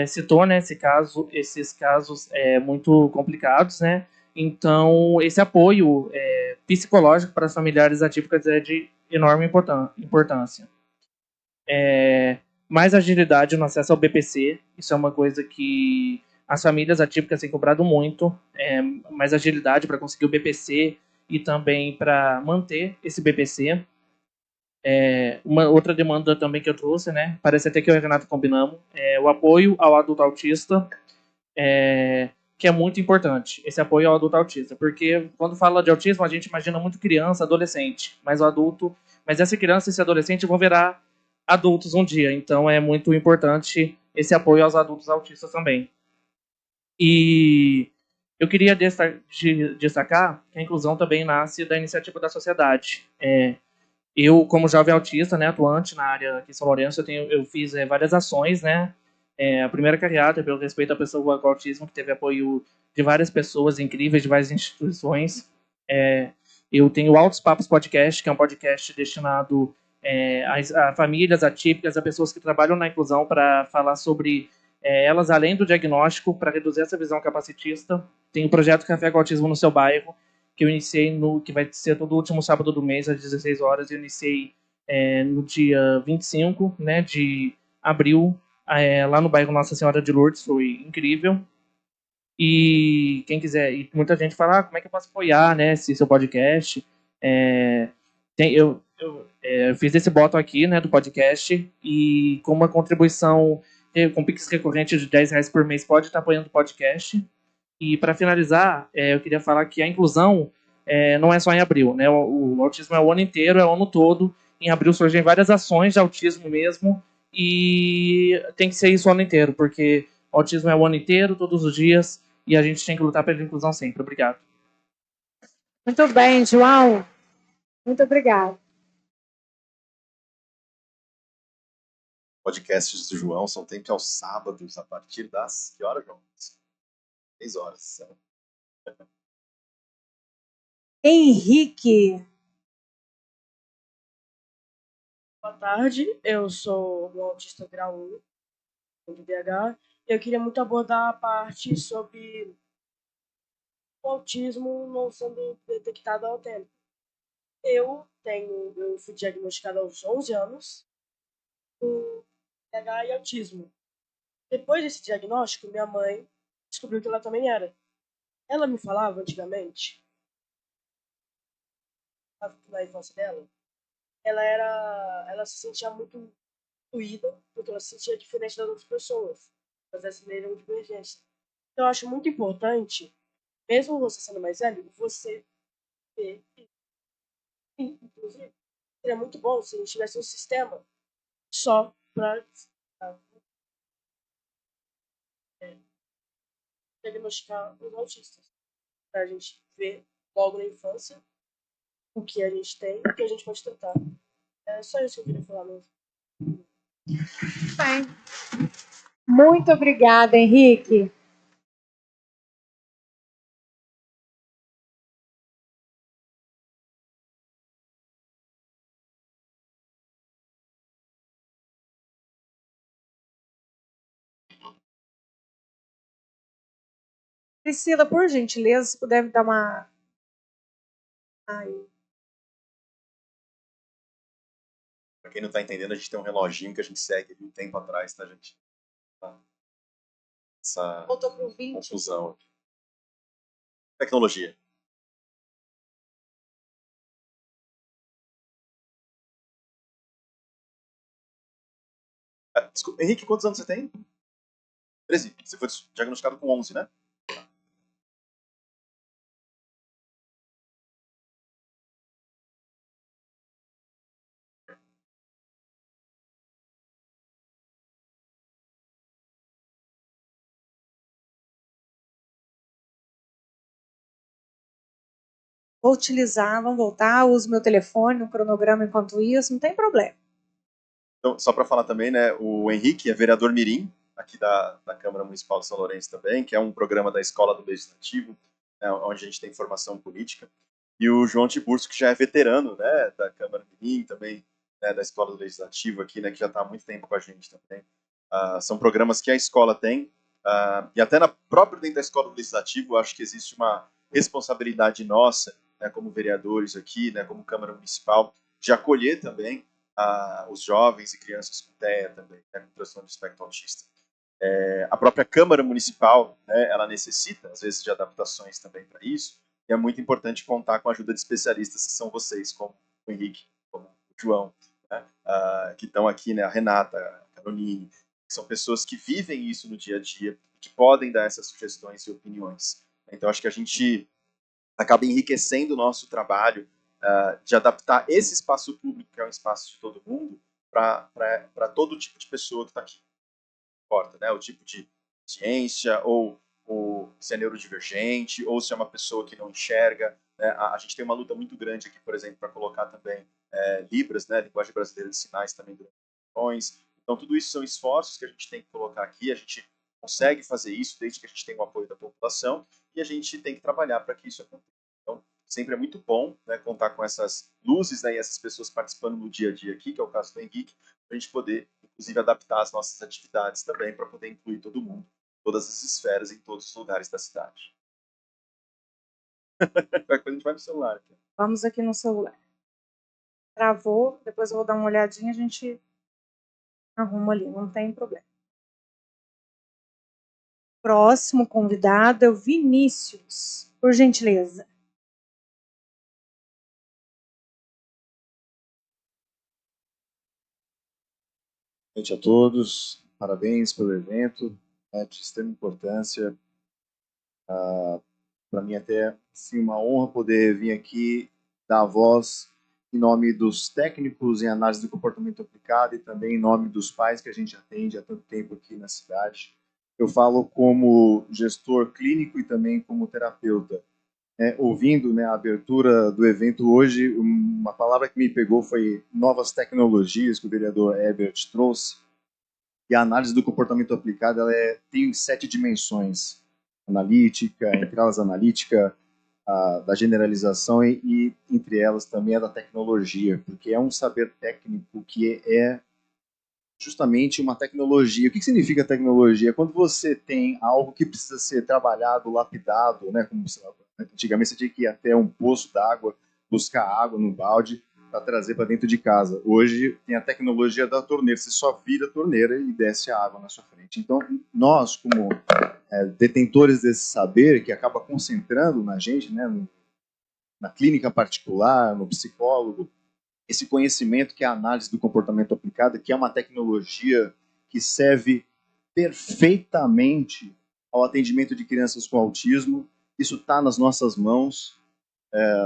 citou, né, esses casos muito complicados, né? Então, esse apoio psicológico para as familiares atípicas é de enorme importância. Mais agilidade no acesso ao BPC. Isso é uma coisa que as famílias atípicas têm cobrado muito. Mais agilidade para conseguir o BPC e também para manter esse BPC. Uma outra demanda também que eu trouxe, né? Parece até que eu e a Renata combinamos, o apoio ao adulto autista, que é muito importante, esse apoio ao adulto autista, porque quando fala de autismo a gente imagina muito criança, adolescente, mas essa criança e esse adolescente vão virar adultos um dia, então é muito importante esse apoio aos adultos autistas também. E eu queria destacar que a inclusão também nasce da iniciativa da sociedade. Eu, como jovem autista, né, atuante na área aqui em São Lourenço, eu fiz várias ações, né? A primeira carreata pelo respeito à pessoa com autismo, que teve apoio de várias pessoas incríveis, de várias instituições. Eu tenho o Altos Papos Podcast, que é um podcast destinado a famílias atípicas, a pessoas que trabalham na inclusão, para falar sobre elas além do diagnóstico, para reduzir essa visão capacitista. Tem o projeto Café com Autismo no seu bairro, que eu iniciei que vai ser todo último sábado do mês, às 16 horas. Eu iniciei no dia 25, né, de abril lá no bairro Nossa Senhora de Lourdes, foi incrível. E quem quiser, e muita gente fala, como é que eu posso apoiar, né, esse seu podcast? Eu fiz esse botão aqui, né, do podcast, e com uma contribuição com Pix recorrente de R$10 por mês pode estar apoiando o podcast. E para finalizar, eu queria falar que a inclusão não é só em abril, né? O autismo é o ano inteiro, é o ano todo. Em abril surgem várias ações de autismo mesmo, e tem que ser isso o ano inteiro, porque o autismo é o ano inteiro, todos os dias, e a gente tem que lutar pela inclusão sempre. Obrigado. Muito bem, João. Muito obrigada. Podcasts do João são sempre aos sábados, a partir das... Que horas, João? 6 horas. Henrique. Boa tarde, eu sou um autista grau 1 do DH. Eu queria muito abordar a parte sobre o autismo não sendo detectado ao tempo. Eu fui diagnosticado aos 11 anos com TDAH e autismo. Depois desse diagnóstico, minha mãe descobriu que ela também era. Ela me falava antigamente, na infância dela, ela se sentia muito doída, porque ela se sentia diferente das outras pessoas. Mas essa lei era uma divergência. Então, eu acho muito importante, mesmo você sendo mais velho, você ter. Inclusive, seria muito bom se a gente tivesse um sistema só para diagnosticar os autistas. Para a gente ver logo na infância o que a gente tem e o que a gente pode tratar. É só isso que eu queria falar mesmo. Bem. Muito obrigada, Henrique. Priscila, por gentileza, se puder me dar uma... Pra quem não tá entendendo, a gente tem um reloginho que a gente segue um tempo atrás, tá, gente? Essa confusão aqui. Tecnologia. Desculpa, Henrique, quantos anos você tem? 13. Você foi diagnosticado com 11, né? Vou utilizar, vamos voltar, uso meu telefone, o cronograma enquanto isso, não tem problema. Então, só para falar também, né, o Henrique é vereador mirim, aqui da Câmara Municipal de São Lourenço também, que é um programa da Escola do Legislativo, né, onde a gente tem formação política. E o João Tiburcio, que já é veterano, né, da Câmara Mirim, também, né, da Escola do Legislativo aqui, né, que já está há muito tempo com a gente também. São programas que a escola tem, e até próprio dentro da Escola do Legislativo, eu acho que existe uma responsabilidade nossa, né, como vereadores aqui, né, como Câmara Municipal, de acolher também os jovens e crianças com TEA também, né, com transtorno de espectro autista. A própria Câmara Municipal, né, ela necessita, às vezes, de adaptações também para isso, e é muito importante contar com a ajuda de especialistas que são vocês, como o Henrique, como o João, né, que estão aqui, né, a Renata, a Caroline, que são pessoas que vivem isso no dia a dia, que podem dar essas sugestões e opiniões. Então, acho que a gente acaba enriquecendo o nosso trabalho de adaptar esse espaço público, que é um espaço de todo mundo, para todo tipo de pessoa que está aqui. Não importa, né? O tipo de ciência, ou se é neurodivergente, ou se é uma pessoa que não enxerga. Né? A gente tem uma luta muito grande aqui, por exemplo, para colocar também Libras, né? Linguagem Brasileira de Sinais também durante as. Então, tudo isso são esforços que a gente tem que colocar aqui. A gente consegue fazer isso desde que a gente tenha o apoio da população, e a gente tem que trabalhar para que isso aconteça. Então, sempre é muito bom, né, contar com essas luzes, né, e essas pessoas participando no dia a dia aqui, que é o caso do Henrique, para a gente poder, inclusive, adaptar as nossas atividades também para poder incluir todo mundo, todas as esferas, em todos os lugares da cidade. Qualquer coisa a gente vai no celular aqui. Vamos aqui no celular. Travou, depois eu vou dar uma olhadinha, a gente arruma ali, não tem problema. Próximo convidado é o Vinícius, por gentileza. Boa noite a todos, parabéns pelo evento, é de extrema importância. Para mim até sim, uma honra poder vir aqui dar a voz em nome dos técnicos em análise do comportamento aplicado e também em nome dos pais que a gente atende há tanto tempo aqui na cidade. Eu falo como gestor clínico e também como terapeuta. Ouvindo, né, a abertura do evento hoje, uma palavra que me pegou foi novas tecnologias que o vereador Herbert trouxe. E a análise do comportamento aplicado ela tem 7 dimensões: analítica, entre elas analítica, da generalização e entre elas também a da tecnologia, porque é um saber técnico que é justamente uma tecnologia. O que significa tecnologia? Quando você tem algo que precisa ser trabalhado, lapidado, né? Como antigamente você tinha que ir até um poço d'água, buscar água no balde para trazer para dentro de casa. Hoje tem a tecnologia da torneira, você só vira a torneira e desce a água na sua frente. Então, nós, como detentores desse saber, que acaba concentrando na gente, né, na clínica particular, no psicólogo, esse conhecimento que é a análise do comportamento aplicado, que é uma tecnologia que serve perfeitamente ao atendimento de crianças com autismo. Isso está nas nossas mãos,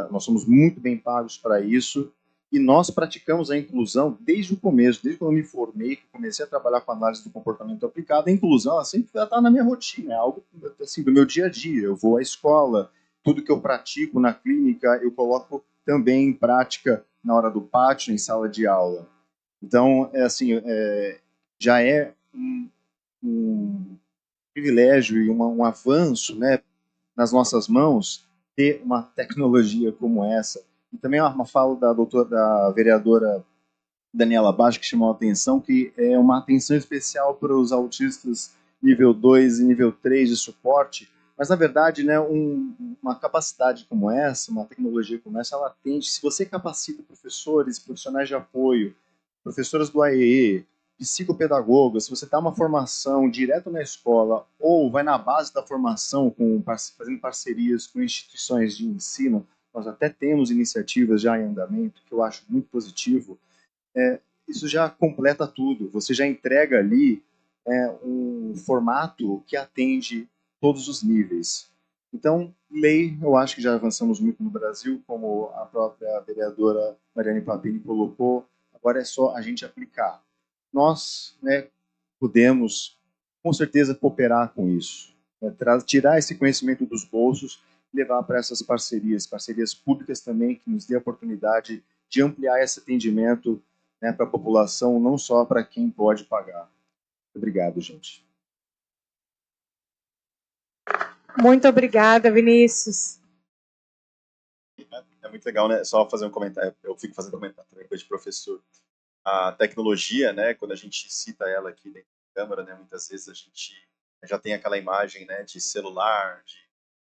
nós somos muito bem pagos para isso, e nós praticamos a inclusão desde o começo, desde quando eu me formei, que comecei a trabalhar com análise do comportamento aplicado. A inclusão ela sempre está na minha rotina, é algo assim, do meu dia a dia. Eu vou à escola, tudo que eu pratico na clínica, eu coloco também em prática na hora do pátio, em sala de aula. Então, já é um privilégio e um avanço, né, nas nossas mãos ter uma tecnologia como essa. E também uma fala da vereadora Daniela Baixo que chamou a atenção, que é uma atenção especial para os autistas nível 2 e nível 3 de suporte, mas na verdade, né, uma capacidade como essa, uma tecnologia como essa, ela atende, se você capacita professores, profissionais de apoio, professoras do AEE, psicopedagogas, se você dá uma formação direto na escola ou vai na base da formação fazendo parcerias com instituições de ensino, nós até temos iniciativas já em andamento, que eu acho muito positivo, isso já completa tudo. Você já entrega ali um formato que atende todos os níveis. Então, lei, eu acho que já avançamos muito no Brasil, como a própria vereadora Mariane Papini colocou, agora é só a gente aplicar. Nós, né, podemos, com certeza, cooperar com isso, né, tirar esse conhecimento dos bolsos e levar para essas parcerias públicas também, que nos dê a oportunidade de ampliar esse atendimento, né, para a população, não só para quem pode pagar. Obrigado, gente. Muito obrigada, Vinícius. É muito legal, né? Só fazer um comentário. Eu fico fazendo comentário também, coisa de professor. A tecnologia, né? Quando a gente cita ela aqui dentro da câmera, né? Muitas vezes a gente já tem aquela imagem, né? De celular, de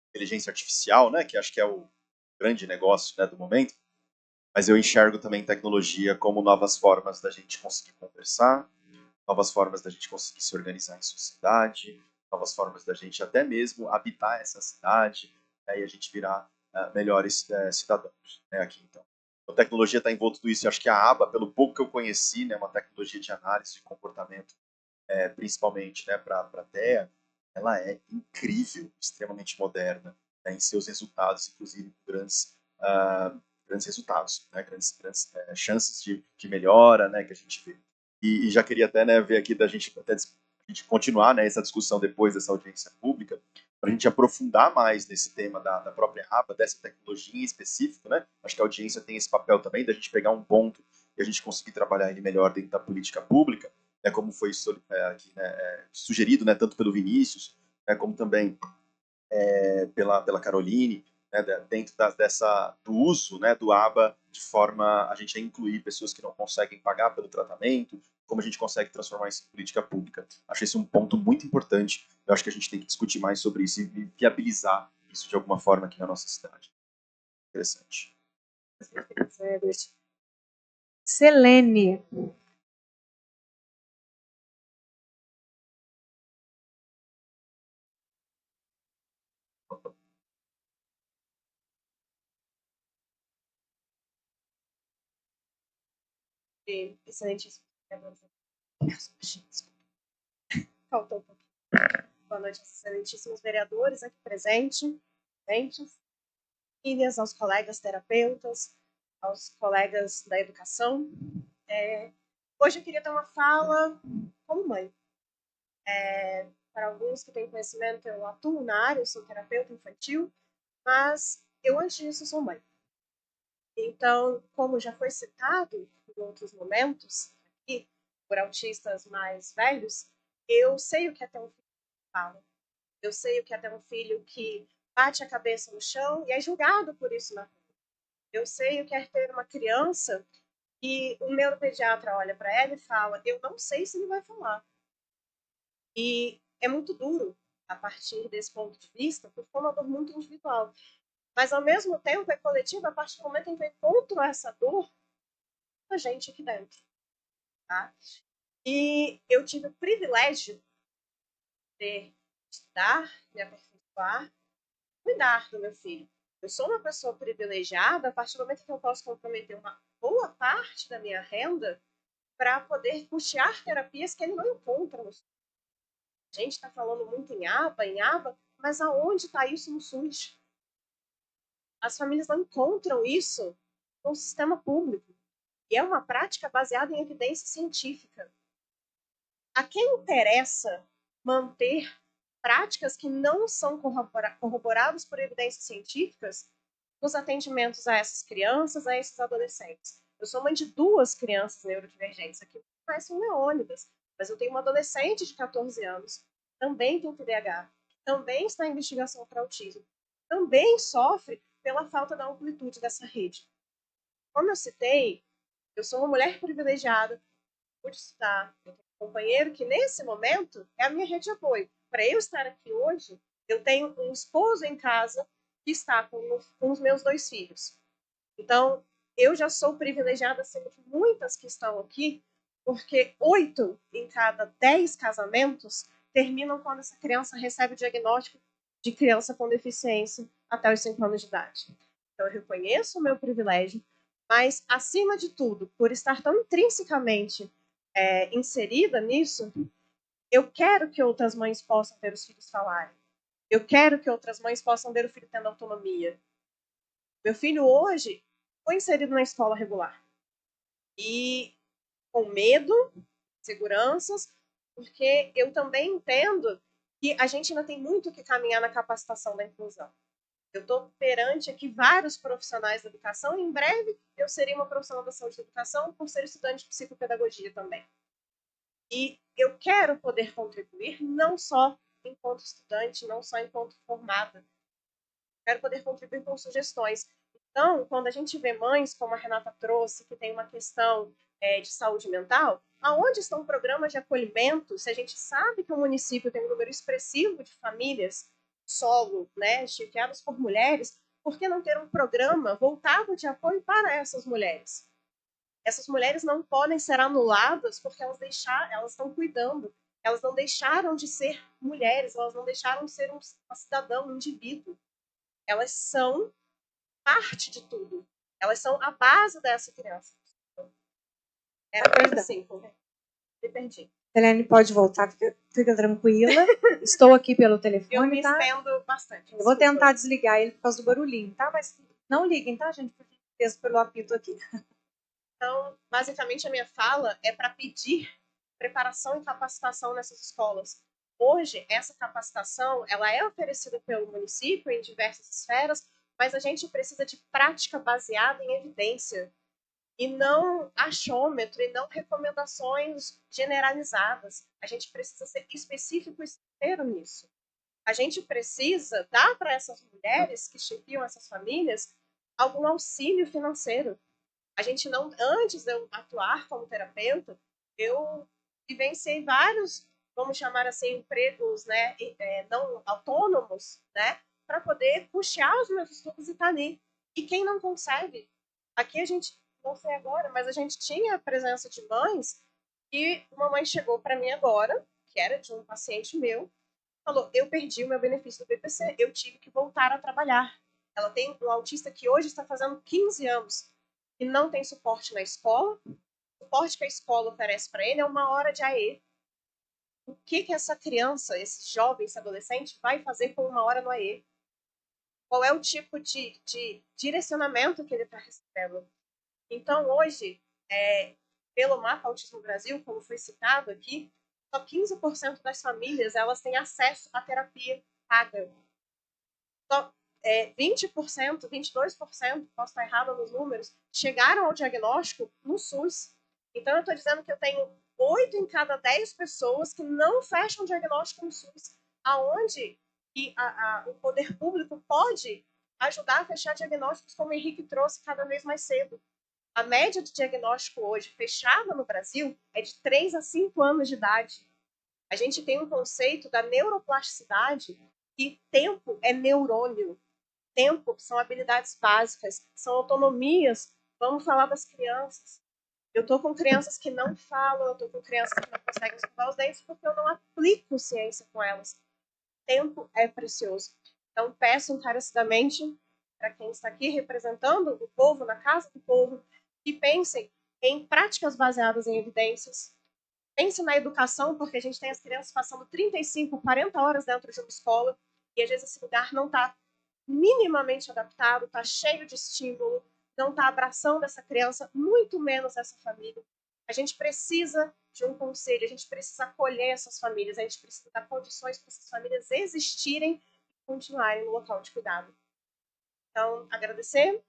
inteligência artificial, né? Que acho que é o grande negócio, né? Do momento. Mas eu enxergo também tecnologia como novas formas da gente conseguir conversar, novas formas da gente conseguir se organizar em sociedade, novas formas da gente até mesmo habitar essa cidade, né, e a gente virar melhores cidadãos, né, aqui então. A tecnologia está envolto tudo isso. Eu acho que a aba, pelo pouco que eu conheci, né, uma tecnologia de análise de comportamento, principalmente, né, para a TEA, ela é incrível, extremamente moderna, né, em seus resultados, inclusive grandes resultados, né, grandes chances de melhora, né, que a gente vê. E já queria até, né, ver aqui da gente até a gente continuar, né, essa discussão depois dessa audiência pública, para a gente aprofundar mais nesse tema da própria aba, dessa tecnologia em específico, né? Acho que a audiência tem esse papel também da gente pegar um ponto e a gente conseguir trabalhar ele melhor dentro da política pública, né, como foi aqui, né, sugerido, né, tanto pelo Vinícius, né, como também pela Caroline, né, dentro do uso, né, do ABA de forma a gente a incluir pessoas que não conseguem pagar pelo tratamento, como a gente consegue transformar isso em política pública. Acho esse um ponto muito importante. Eu acho que a gente tem que discutir mais sobre isso e viabilizar isso de alguma forma aqui na nossa cidade. Interessante. Selene. excelentíssimos vereadores. Faltou um pouquinho. Boa noite, excelentíssimos vereadores aqui presentes, filhas, aos colegas terapeutas, aos colegas da educação. Hoje eu queria ter uma fala como mãe. Para alguns que têm conhecimento, eu atuo na área, eu sou terapeuta infantil, mas eu, antes disso, sou mãe. Então, como já foi citado em outros momentos, aqui, por autistas mais velhos, eu sei o que é ter um filho que fala. Eu sei o que é ter um filho que bate a cabeça no chão e é julgado por isso na rua. Eu sei o que é ter uma criança e o neuropediatra olha para ela e fala: eu não sei se ele vai falar. E é muito duro a partir desse ponto de vista, porque é uma dor muito individual. Mas, ao mesmo tempo, é coletiva a partir do momento em que eu encontro essa dor com a gente aqui dentro. Tá? E eu tive o privilégio de estudar, me aperfeiçoar, cuidar do meu filho. Eu sou uma pessoa privilegiada a partir do momento em que eu posso comprometer uma boa parte da minha renda para poder custear terapias que ele não encontra no SUS. A gente está falando muito em aba, mas aonde está isso no SUS? As famílias não encontram isso no sistema público. E é uma prática baseada em evidência científica. A quem interessa manter práticas que não são corroboradas por evidências científicas nos atendimentos a essas crianças, a esses adolescentes? Eu sou mãe de 2 crianças neurodivergentes. Aqui parecem leônidas, mas eu tenho uma adolescente de 14 anos, também tem TDAH, também está em investigação para autismo, também sofre pela falta da amplitude dessa rede. Como eu citei, eu sou uma mulher privilegiada por estudar. Eu tenho um companheiro que, nesse momento, é a minha rede de apoio. Para eu estar aqui hoje, eu tenho um esposo em casa que está com os meus 2 filhos. Então, eu já sou privilegiada acima de muitas que estão aqui, porque 8 em cada 10 casamentos terminam quando essa criança recebe o diagnóstico de criança com deficiência até os 5 anos de idade. Então, eu reconheço o meu privilégio, mas, acima de tudo, por estar tão intrinsecamente inserida nisso, eu quero que outras mães possam ver os filhos falarem. Eu quero que outras mães possam ver o filho tendo autonomia. Meu filho hoje foi inserido na escola regular. E com medo, seguranças, porque eu também entendo que a gente ainda tem muito que caminhar na capacitação da inclusão. Eu estou perante aqui vários profissionais da educação e em breve eu serei uma profissional da saúde e da educação por ser estudante de psicopedagogia também. E eu quero poder contribuir não só enquanto estudante, não só enquanto formada. Quero poder contribuir com sugestões. Então, quando a gente vê mães, como a Renata trouxe, que tem uma questão de saúde mental, aonde estão programas de acolhimento, se a gente sabe que o município tem um número expressivo de famílias solo, né, chefiadas por mulheres, por que não ter um programa voltado de apoio para essas mulheres? Essas mulheres não podem ser anuladas porque elas estão cuidando. Elas não deixaram de ser mulheres, elas não deixaram de ser um cidadão, um indivíduo. Elas são parte de tudo. Elas são a base dessa criança. Assim, me perdi. Helene, pode voltar, fica tranquila. Estou aqui pelo telefone, eu me tá? estendo bastante. Eu vou tentar desligar ele por causa do barulhinho, tá? Mas não liguem, tá, gente? Porque peso pelo apito aqui. Então, basicamente, a minha fala é para pedir preparação e capacitação nessas escolas. Hoje, essa capacitação ela é oferecida pelo município em diversas esferas, mas a gente precisa de prática baseada em evidência e não achômetro e não recomendações generalizadas. A gente precisa ser específico e sincero nisso. A gente precisa dar para essas mulheres que chefiam essas famílias algum auxílio financeiro. A gente não, antes de eu atuar como terapeuta, eu vivenciei vários, vamos chamar assim, empregos, né, não autônomos, né, para poder puxar os meus estudos e estar ali. E quem não consegue? Aqui a gente, não sei agora, mas a gente tinha a presença de mães e uma mãe chegou para mim agora, que era de um paciente meu, falou, eu perdi o meu benefício do BPC, eu tive que voltar a trabalhar. Ela tem um autista que hoje está fazendo 15 anos e não tem suporte na escola, suporte que a escola oferece para ele é 1 hora de AE. O que essa criança, esse jovem, esse adolescente vai fazer com 1 hora no AE? Qual é o tipo de direcionamento que ele está recebendo? Então, hoje, pelo Mapa Autismo Brasil, como foi citado aqui, só 15% das famílias elas têm acesso à terapia paga. Só 20%, 22%, posso estar errada nos números, chegaram ao diagnóstico no SUS. Então, eu estou dizendo que eu tenho 8 em cada 10 pessoas que não fecham diagnóstico no SUS, aonde o poder público pode ajudar a fechar diagnósticos, como o Henrique trouxe, cada vez mais cedo. A média de diagnóstico hoje fechada no Brasil é de 3 a 5 anos de idade. A gente tem um conceito da neuroplasticidade e tempo é neurônio. Tempo são habilidades básicas, são autonomias. Vamos falar das crianças. Eu estou com crianças que não falam, eu estou com crianças que não conseguem escovar os dentes porque eu não aplico ciência com elas. Tempo é precioso. Então, peço encarecidamente para quem está aqui representando o povo, na casa do povo, que pensem em práticas baseadas em evidências. Pense na educação, porque a gente tem as crianças passando 35, 40 horas dentro de uma escola e às vezes esse lugar não está minimamente adaptado, está cheio de estímulo, não está abraçando essa criança, muito menos essa família. A gente precisa de um conselho, a gente precisa acolher essas famílias, a gente precisa dar condições para essas famílias existirem e continuarem no local de cuidado. Então, agradecer,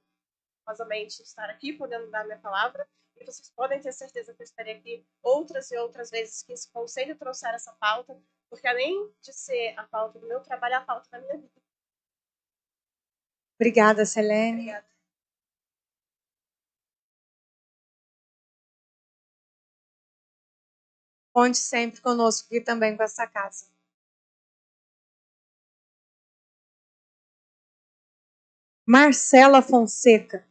novamente, estar aqui, podendo dar minha palavra, e vocês podem ter certeza que eu estarei aqui outras e outras vezes que esse conselho trouxer essa pauta, porque além de ser a pauta do meu trabalho, é a pauta da minha vida. Obrigada, Selene. Obrigada. Conte sempre conosco aqui também com essa casa. Marcela Fonseca.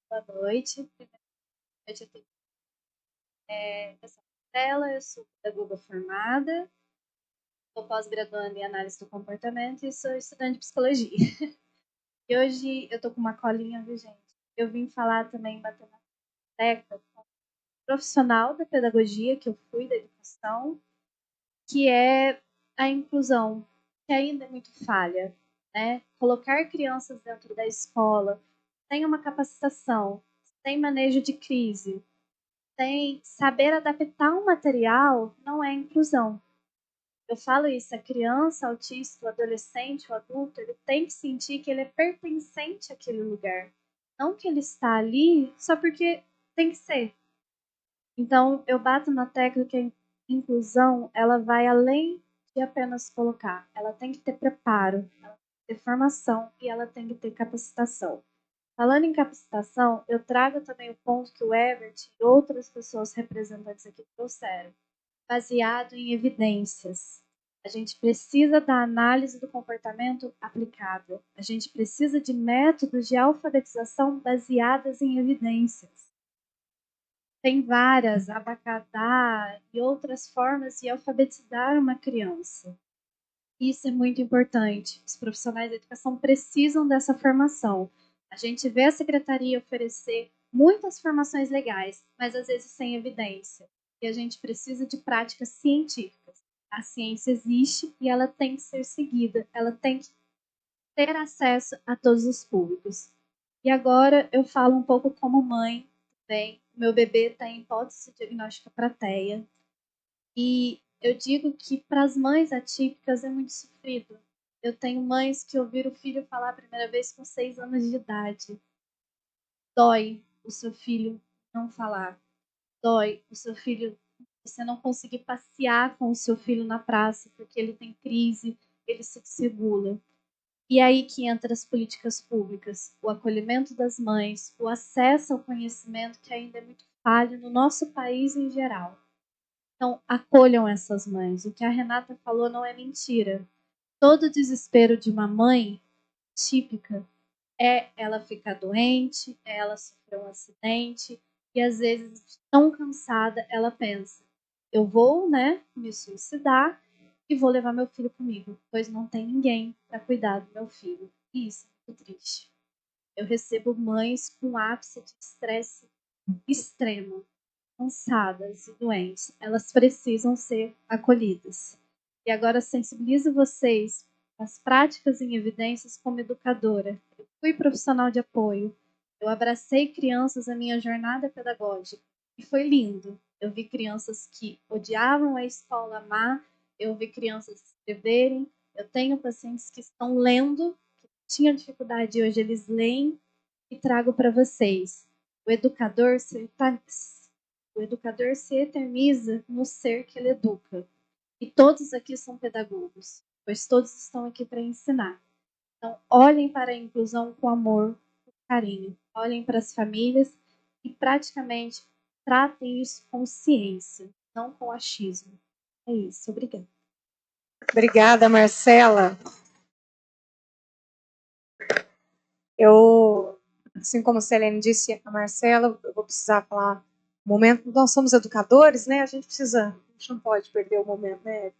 Boa noite. Eu sou Marcela, eu sou pedagoga formada, sou pós-graduanda em análise do comportamento e sou estudante de psicologia. E hoje eu tô com uma colinha, viu, gente? Eu vim falar também, bater na tecla, com um profissional da pedagogia, que eu fui da educação, que é a inclusão, que ainda é muito falha, né? Colocar crianças dentro da escola sem uma capacitação, sem manejo de crise, sem saber adaptar um material, não é inclusão. Eu falo isso, a criança, o autista, o adolescente, o adulto, ele tem que sentir que ele é pertencente àquele lugar. Não que ele está ali só porque tem que ser. Então, eu bato na tecla que a inclusão, ela vai além de apenas colocar. Ela tem que ter preparo, ela tem que ter formação e ela tem que ter capacitação. Falando em capacitação, eu trago também o ponto que o Everett e outras pessoas representantes aqui trouxeram, baseado em evidências. A gente precisa da análise do comportamento aplicável. A gente precisa de métodos de alfabetização baseadas em evidências. Tem várias, abacadá e outras formas de alfabetizar uma criança. Isso é muito importante. Os profissionais da educação precisam dessa formação. A gente vê a secretaria oferecer muitas formações legais, mas às vezes sem evidência. E a gente precisa de práticas científicas. A ciência existe e ela tem que ser seguida. Ela tem que ter acesso a todos os públicos. E agora eu falo um pouco como mãe também. Meu bebê está em hipótese diagnóstica para TEA. E eu digo que para as mães atípicas é muito sofrido. Eu tenho mães que ouviram o filho falar a primeira vez com 6 anos de idade. Dói o seu filho não falar. Dói o seu filho, você não conseguir passear com o seu filho na praça porque ele tem crise, ele se desregula. E aí que entra as políticas públicas, o acolhimento das mães, o acesso ao conhecimento que ainda é muito falho no nosso país em geral. Então, acolham essas mães. O que a Renata falou não é mentira. Todo o desespero de uma mãe típica é ela ficar doente, é ela sofrer um acidente, e às vezes, tão cansada, ela pensa: eu vou, né, me suicidar e vou levar meu filho comigo, pois não tem ninguém para cuidar do meu filho. E isso é muito triste. Eu recebo mães com ápice de estresse extremo, cansadas e doentes. Elas precisam ser acolhidas. E agora sensibilizo vocês às práticas em evidências como educadora. Eu fui profissional de apoio. Eu abracei crianças na minha jornada pedagógica. E foi lindo. Eu vi crianças que odiavam a escola amar. Eu vi crianças escreverem. Eu tenho pacientes que estão lendo, que tinham dificuldade e hoje eles leem. E trago para vocês. O educador se eterniza no ser que ele educa. E todos aqui são pedagogos, pois todos estão aqui para ensinar. Então, olhem para a inclusão com amor, com carinho. Olhem para as famílias e praticamente tratem isso com ciência, não com achismo. É isso, obrigada. Obrigada, Marcela. Eu, assim como a Selene disse, a Marcela, eu vou precisar falar um momento. Nós somos educadores, né? A gente não pode perder o momento, né?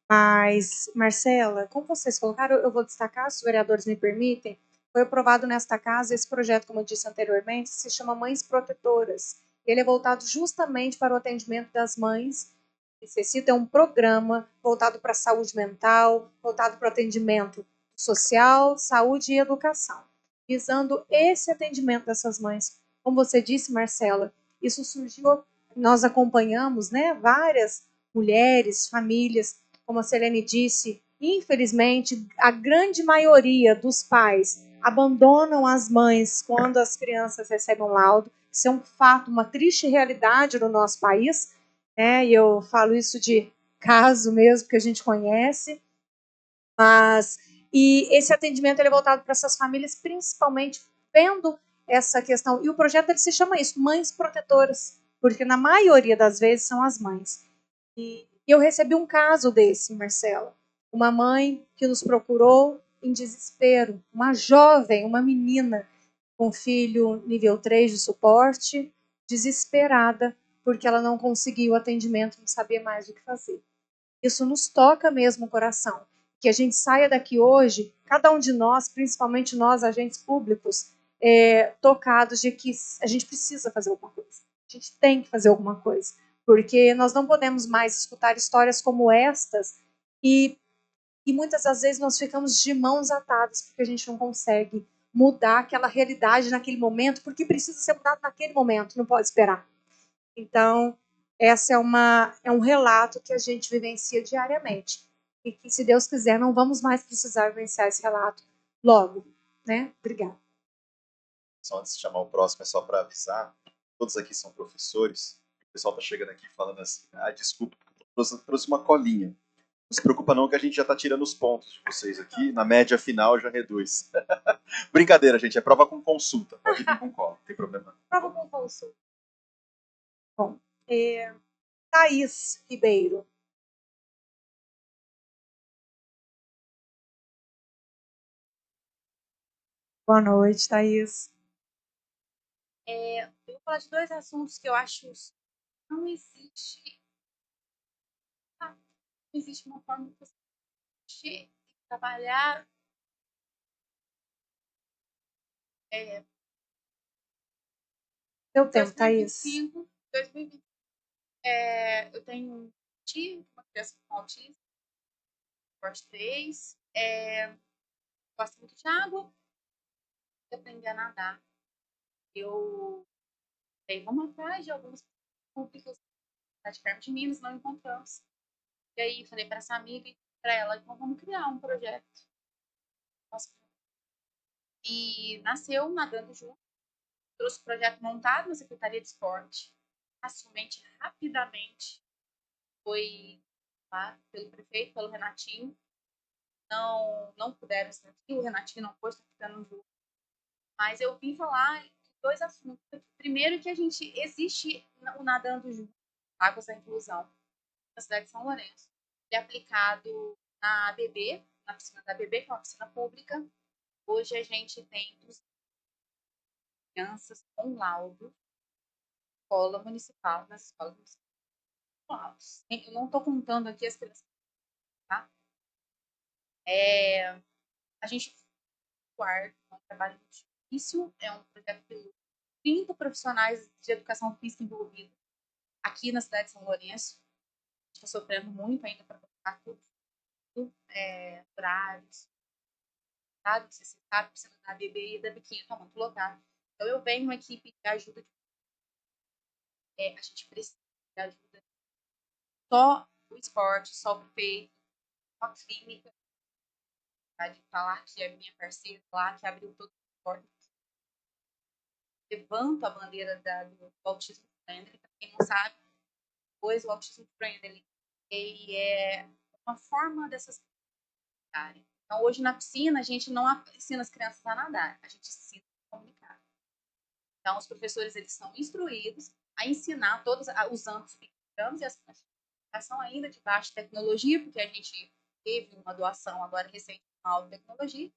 Mas, Marcela, como vocês colocaram, eu vou destacar, se os vereadores me permitem, foi aprovado nesta casa esse projeto, como eu disse anteriormente, se chama Mães Protetoras. Ele é voltado justamente para o atendimento das mães que necessitam. É um programa voltado para a saúde mental, voltado para o atendimento social, saúde e educação, visando esse atendimento dessas mães. Como você disse, Marcela, isso surgiu, nós acompanhamos, né, várias mulheres, famílias, como a Selene disse, infelizmente, a grande maioria dos pais abandonam as mães quando as crianças recebem um laudo. Isso é um fato, uma triste realidade no nosso país, né? E eu falo isso de caso mesmo, que a gente conhece. E esse atendimento ele é voltado para essas famílias, principalmente vendo essa questão. E o projeto ele se chama isso, Mães Protetoras, porque na maioria das vezes são as mães. E eu recebi um caso desse, Marcela. Uma mãe que nos procurou em desespero, uma jovem, uma menina com filho nível 3 de suporte, desesperada, porque ela não conseguiu o atendimento, não sabia mais o que fazer. Isso nos toca mesmo o coração. Que a gente saia daqui hoje, cada um de nós, principalmente nós, agentes públicos, tocados de que a gente precisa fazer alguma coisa. A gente tem que fazer alguma coisa. Porque nós não podemos mais escutar histórias como estas e muitas das vezes nós ficamos de mãos atadas porque a gente não consegue mudar aquela realidade naquele momento, porque precisa ser mudado naquele momento, não pode esperar. Então, essa é um relato que a gente vivencia diariamente. E que, se Deus quiser, não vamos mais precisar vivenciar esse relato logo. Né? Obrigada. Só antes de chamar o próximo, é só para avisar, todos aqui são professores, o pessoal está chegando aqui falando assim, desculpa, trouxe uma colinha. Não se preocupa não que a gente já está tirando os pontos de vocês aqui, na média final já reduz. Brincadeira, gente, é prova com consulta, pode vir com cola, não tem problema. Prova com consulta. Bom, Thaís Ribeiro. Boa noite, Thaís. Eu vou falar de dois assuntos que eu acho que não existe uma forma de trabalhar Seu tempo, Thaís. 2025, eu tenho um tio, uma criança com autismo, porte 3, gosto muito de água, e aprendi a nadar. Eu dei uma atrás de algumas públicas da Carmo de Minas, não encontramos. E aí falei para essa amiga e para ela, então vamos criar um projeto. E nasceu Nadando Junto, trouxe o projeto montado na Secretaria de Esporte, facilmente, rapidamente, foi lá pelo prefeito, pelo Renatinho. Não puderam estar aqui, o Renatinho não pôde estar ficando junto. Mas eu vim falar de dois assuntos. Primeiro, que a gente existe o Nadando Junto, Águas da Inclusão, na cidade de São Lourenço. Ele é aplicado na ABB, na piscina da ABB, que é uma piscina pública. Hoje a gente tem 200 crianças com laudo nas escolas municipais. altos. Eu não estou contando aqui as crianças, tá? A gente guarda um trabalho muito difícil, é um projeto de 30 profissionais de educação física envolvidos aqui na cidade de São Lourenço. A gente está sofrendo muito ainda para colocar tudo, horários, sabe? Você sabe, precisa da bebê e da biquinha, está muito lotado. Então eu venho uma equipe de ajuda, a gente precisa de ajuda. Só o esporte, só o peito, só a clínica, de falar que é minha parceira lá, que abriu todo o esporte. Levanto a bandeira do autismo friendly, para quem não sabe, pois o autismo friendly ele é uma forma dessas comunicarem. Então, hoje na piscina, a gente não ensina as crianças a nadar, a gente ensina a comunicar. Então, os professores eles são instruídos a ensinar todos usando os pictogramas e as são ainda de baixa tecnologia, porque a gente teve uma doação agora recente de uma alta tecnologia,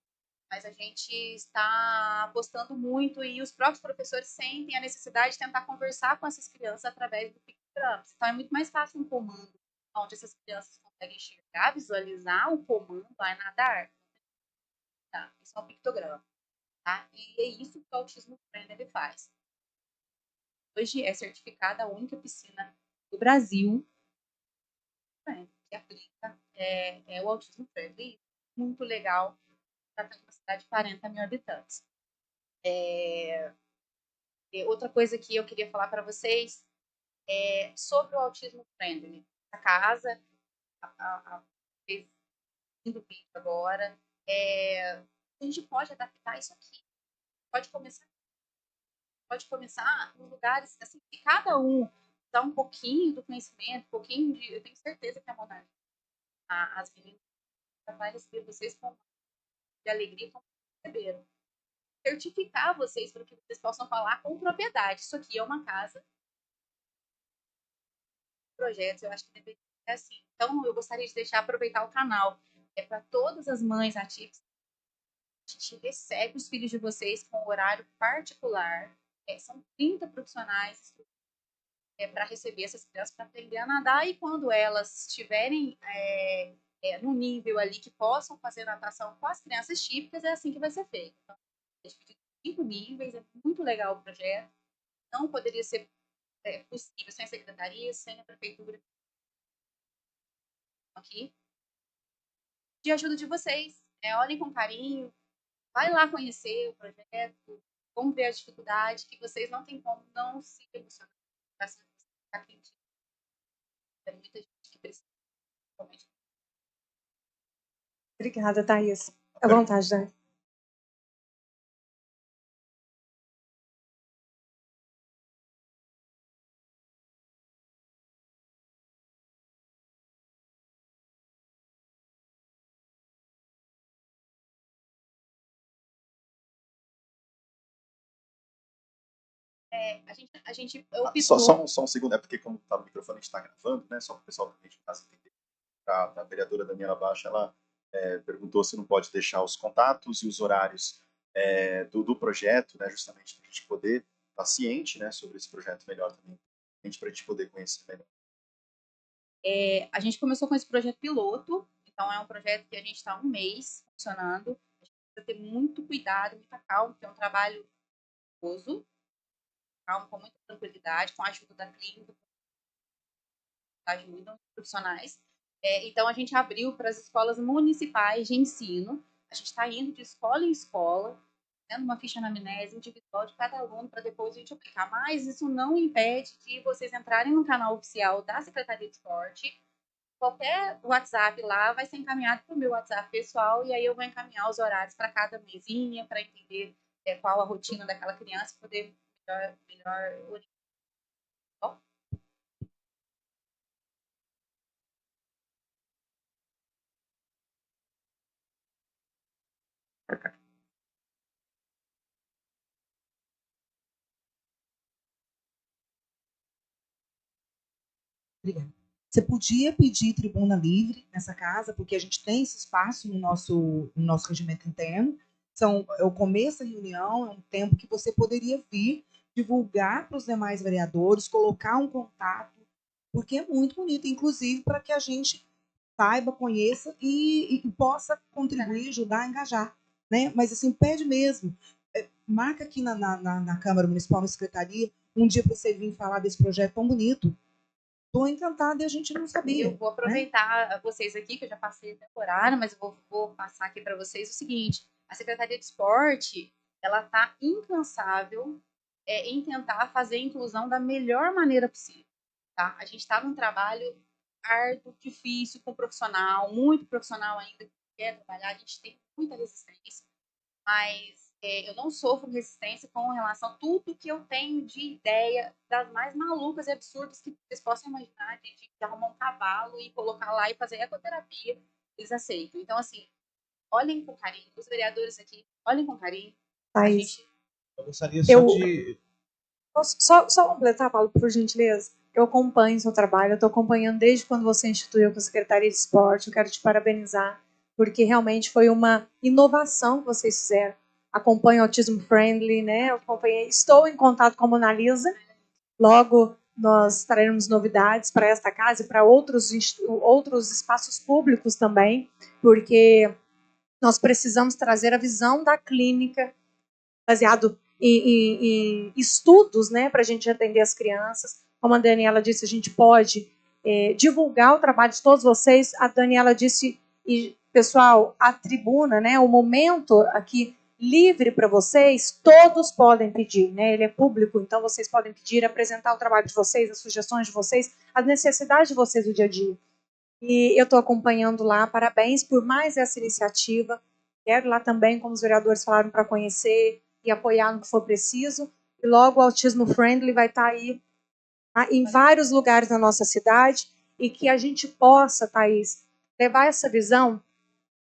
mas a gente está apostando muito e os próprios professores sentem a necessidade de tentar conversar com essas crianças através do pictogramas. Então, é muito mais fácil um comando onde essas crianças conseguem enxergar, visualizar o comando, vai nadar. Tá? Isso é um pictograma. Tá? E é isso que o Autismo Friendly faz. Hoje é certificada a única piscina do Brasil que aplica o Autismo Friendly. Muito legal, tratando uma cidade de 40 mil habitantes. Outra coisa que eu queria falar para vocês é sobre o Autismo Friendly. A casa, do vídeo agora, a gente pode adaptar isso aqui. Pode começar em lugares assim, que cada um dá um pouquinho do conhecimento, um pouquinho de. Eu tenho certeza que a Monarca, as meninas, vai receber vocês com de alegria, como receberam. Certificar vocês para que vocês possam falar com propriedade. Isso aqui é uma casa. Projetos, eu acho que deveria ser assim. Então, eu gostaria de aproveitar o canal. Para todas as mães ativas. A gente recebe os filhos de vocês com horário particular. São 30 profissionais para receber essas crianças para aprender a nadar e quando elas estiverem no nível ali que possam fazer natação com as crianças típicas, é assim que vai ser feito. Então, a gente pediu 5 níveis, é muito legal o projeto. Não poderia ser possível sem a secretaria, sem a prefeitura aqui. De ajuda de vocês. Olhem com carinho, vai lá conhecer o projeto, vamos ver a dificuldade, que vocês não têm como não se emocionar. Tem muita gente que precisa. Obrigada, Thaís. À vontade, Dani. A gente só um segundo, é porque como tá no microfone, a gente está gravando, né? Só para o pessoal também de casa entender. A vereadora Daniela Baixa, ela perguntou se não pode deixar os contatos e os horários do projeto, né? Justamente para a gente poder estar ciente, né? Sobre esse projeto melhor também, para a gente poder conhecer melhor. A gente começou com esse projeto piloto, então é um projeto que a gente está 1 mês funcionando. A gente precisa ter muito cuidado, muita calma, porque é um trabalho custoso, calma, com muita tranquilidade, com a ajuda da clínica, ajudam os profissionais. Então, a gente abriu para as escolas municipais de ensino. A gente está indo de escola em escola, tendo uma ficha anamnese individual de cada aluno para depois a gente aplicar. Mas isso não impede de vocês entrarem no canal oficial da Secretaria de Esporte. Qualquer WhatsApp lá vai ser encaminhado para o meu WhatsApp pessoal e aí eu vou encaminhar os horários para cada mesinha, para entender qual a rotina daquela criança e poder melhor orientar. Bom? Obrigada. Você podia pedir tribuna livre nessa casa, porque a gente tem esse espaço no nosso regimento interno. É o começo da reunião, é um tempo que você poderia vir divulgar para os demais vereadores, colocar um contato porque é muito bonito, inclusive para que a gente saiba, conheça e possa contribuir, ajudar, engajar, né? Mas assim, pede mesmo. Marca aqui na Câmara Municipal, na Secretaria, um dia para você vir falar desse projeto tão bonito. Estou encantada e a gente não sabia. Eu vou aproveitar vocês aqui, que eu já passei até o horário, mas eu vou passar aqui para vocês o seguinte: a Secretaria de Esporte, ela está incansável em tentar fazer a inclusão da melhor maneira possível. Tá? A gente está num trabalho árduo, difícil, com profissional, muito profissional ainda que quer trabalhar, a gente tem muita resistência, mas eu não sofro resistência com relação a tudo que eu tenho de ideia, das mais malucas e absurdas que vocês possam imaginar, de arrumar um cavalo e colocar lá e fazer ecoterapia, eles aceitam. Então, assim, olhem com carinho, os vereadores aqui, olhem com carinho. Thaís, Eu gostaria só de... Posso só completar, Paulo, por gentileza? Eu acompanho o seu trabalho, eu estou acompanhando desde quando você instituiu com a Secretaria de Esporte, eu quero te parabenizar, porque realmente foi uma inovação que vocês fizeram. Acompanho o Autism Friendly, né? Eu acompanhei, estou em contato com a Mona Lisa, logo nós traremos novidades para esta casa e para outros espaços públicos também, porque nós precisamos trazer a visão da clínica baseado em estudos, né, para a gente atender as crianças. Como a Daniela disse, a gente pode divulgar o trabalho de todos vocês. A Daniela disse, e pessoal, a tribuna, né, o momento aqui livre para vocês, todos podem pedir, né, ele é público, então vocês podem pedir, apresentar o trabalho de vocês, as sugestões de vocês, as necessidades de vocês do dia a dia. E eu estou acompanhando lá, parabéns por mais essa iniciativa. Quero lá também, como os vereadores falaram, para conhecer e apoiar no que for preciso. E logo o Autismo Friendly vai estar aí em vários lugares na nossa cidade e que a gente possa, Thaís, levar essa visão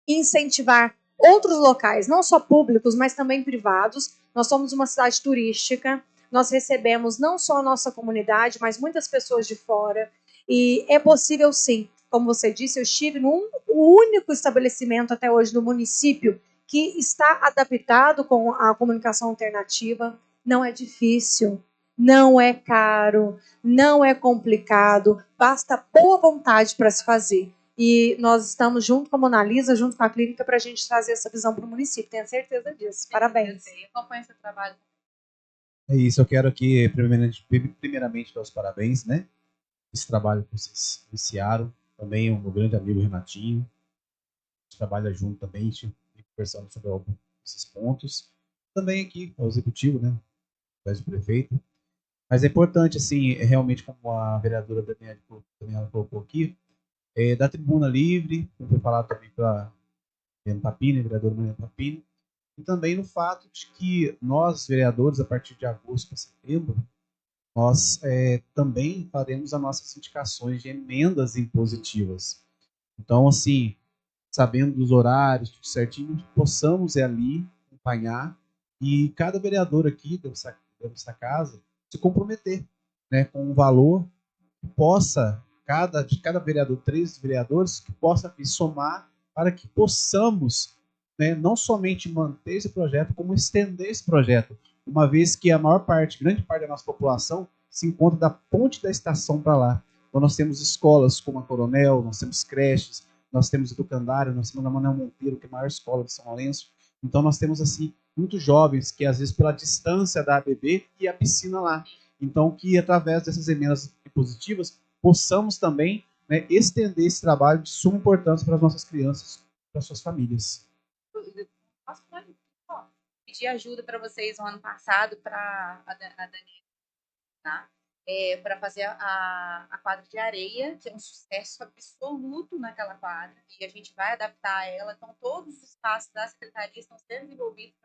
e incentivar outros locais, não só públicos, mas também privados. Nós somos uma cidade turística, nós recebemos não só a nossa comunidade, mas muitas pessoas de fora. E é possível sim, como você disse, eu estive num único estabelecimento até hoje no município que está adaptado com a comunicação alternativa. Não é difícil, não é caro, não é complicado, basta boa vontade para se fazer. E nós estamos junto com a Mona Lisa, junto com a clínica, para a gente trazer essa visão para o município. Tenho certeza disso. Parabéns. Eu acompanho seu trabalho. É isso, eu quero aqui, primeiramente dar os parabéns, né? Esse trabalho que vocês iniciaram. Também o meu grande amigo Renatinho. A gente trabalha junto também, a gente vem conversando sobre esses pontos. Também aqui, o executivo, né? O prefeito. Mas é importante, assim, realmente, como a vereadora Daniela colocou aqui, da tribuna livre, como foi falado também pela Mariana Papini, vereadora Mariana Papini, e também no fato de que nós, vereadores, a partir de agosto para setembro, nós também faremos as nossas indicações de emendas impositivas. Então, assim, sabendo dos horários, tudo certinho, possamos ali acompanhar e cada vereador aqui dessa casa se comprometer, né, com um valor que possa, de cada vereador, 3 vereadores, que possa somar para que possamos, né, não somente manter esse projeto, como estender esse projeto, uma vez que a grande parte da nossa população se encontra da ponte da estação para lá. Então nós temos escolas como a Coronel, nós temos creches, nós temos Educandário, nós temos a Manuel Monteiro, que é a maior escola de São Lourenço. Então nós temos assim muitos jovens que às vezes pela distância da ABB e a piscina lá. Então que através dessas emendas positivas possamos também, né, estender esse trabalho de suma importância para as nossas crianças, para as suas famílias. Posso pedir ajuda para vocês no ano passado para a Daniela, tá? Para fazer a quadra de areia, que é um sucesso absoluto naquela quadra, e a gente vai adaptar ela. Então, todos os espaços da secretaria estão sendo desenvolvidos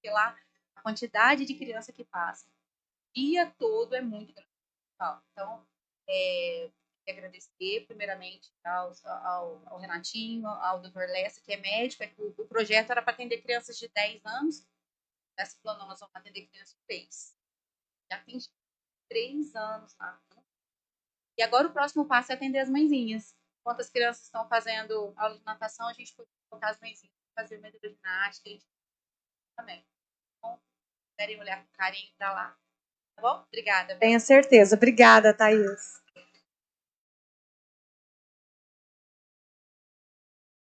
pela quantidade de criança que passa. O dia todo é muito grande. Então, quero agradecer primeiramente ao Renatinho, ao Dr. Lessa, que é médico. O projeto era para atender crianças de 10 anos. Nessa plano nós vamos atender crianças de 3. Já tem 3 anos lá. E agora o próximo passo é atender as mãezinhas. Enquanto as crianças estão fazendo aula de natação, a gente pode colocar as mãezinhas para fazer uma hidroginástica também. Então, querem olhar com carinho para lá. Tá bom? Obrigada. Tenha certeza. Obrigada, Thaís.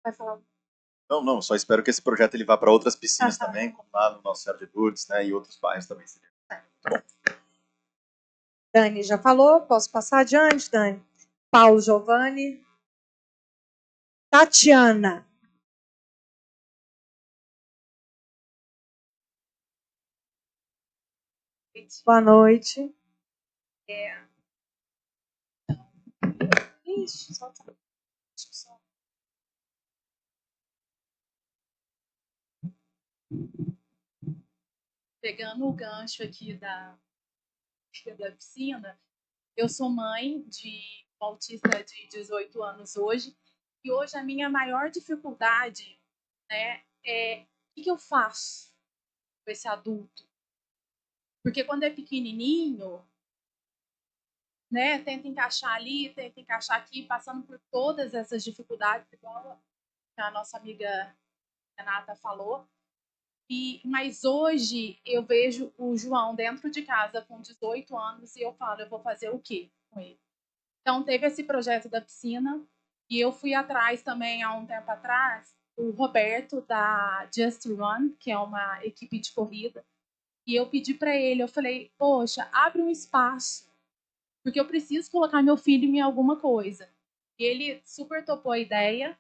Vai falar. Não, só espero que esse projeto ele vá para outras piscinas também, como lá no nosso Cerro de Lourdes, né, e outros bairros também. Dani já falou, posso passar adiante, Dani? Paulo Giovanni. Tatiana. Boa noite. Ixi, só tá. Pegando o gancho aqui da piscina, eu sou mãe de um autista de 18 anos hoje, e hoje a minha maior dificuldade, né, é o que eu faço com esse adulto? Porque quando é pequenininho, né, tenta encaixar ali, tenta encaixar aqui, passando por todas essas dificuldades, igual a nossa amiga Renata falou. Mas hoje eu vejo o João dentro de casa com 18 anos e eu falo, eu vou fazer o quê com ele? Então teve esse projeto da piscina e eu fui atrás também há um tempo atrás, o Roberto da Just Run, que é uma equipe de corrida, e eu pedi para ele, eu falei, poxa, abre um espaço, porque eu preciso colocar meu filho em alguma coisa. E ele super topou a ideia,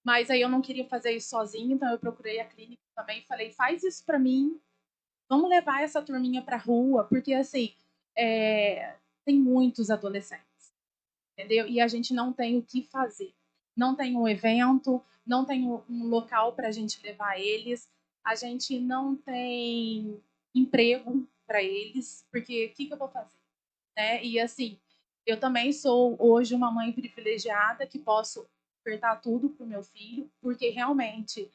mas aí eu não queria fazer isso sozinho, então eu procurei a clínica também e falei, faz isso para mim, vamos levar essa turminha para rua, porque assim, tem muitos adolescentes, entendeu? E a gente não tem o que fazer. Não tem um evento, não tem um local para a gente levar eles, a gente não tem emprego para eles, porque o que eu vou fazer? Né? E assim, eu também sou hoje uma mãe privilegiada que posso ofertar tudo para o meu filho, porque realmente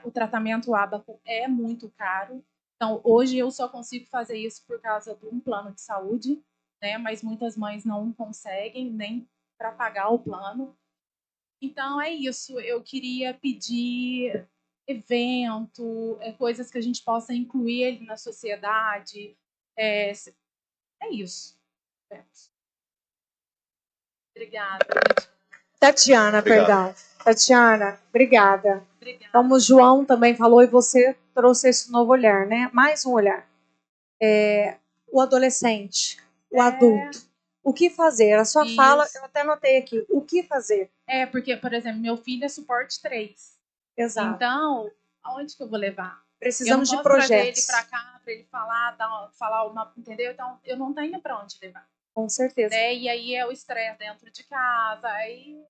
o tratamento Abaco é muito caro. Então, hoje eu só consigo fazer isso por causa de um plano de saúde, né? Mas muitas mães não conseguem nem para pagar o plano. Então, é isso. Eu queria pedir evento, coisas que a gente possa incluir ele na sociedade. É isso. Obrigada. Tatiana, Obrigado. perdão. Tatiana, obrigada. Obrigada. Como o João também falou, e você trouxe esse novo olhar, né? Mais um olhar. O adolescente, o adulto. O que fazer? A sua fala, eu até anotei aqui. O que fazer? Porque, por exemplo, meu filho é suporte 3. Exato. Então, aonde que eu vou levar? Precisamos eu de não posso trazer projetos. ele para cá, para ele falar uma, entendeu? Então, eu não tenho para onde levar. Com certeza. Né? E aí é o estresse dentro de casa, aí...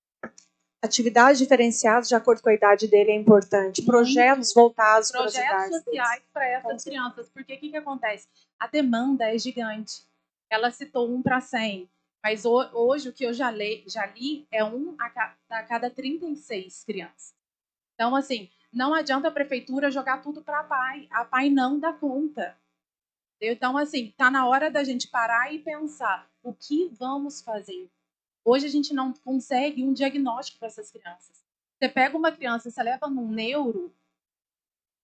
Atividades diferenciadas de acordo com a idade dele é importante. Projetos voltados para as idades Projetos sociais para essas crianças. Porque o que acontece? A demanda é gigante. Ela citou 1 para 100. Mas hoje o que eu já li é 1 a cada 36 crianças. Então, assim, não adianta a prefeitura jogar tudo para a PAI. A PAI não dá conta. Então, assim, tá na hora da gente parar e pensar o que vamos fazer. Hoje a gente não consegue um diagnóstico para essas crianças. Você pega uma criança, você leva num neuro,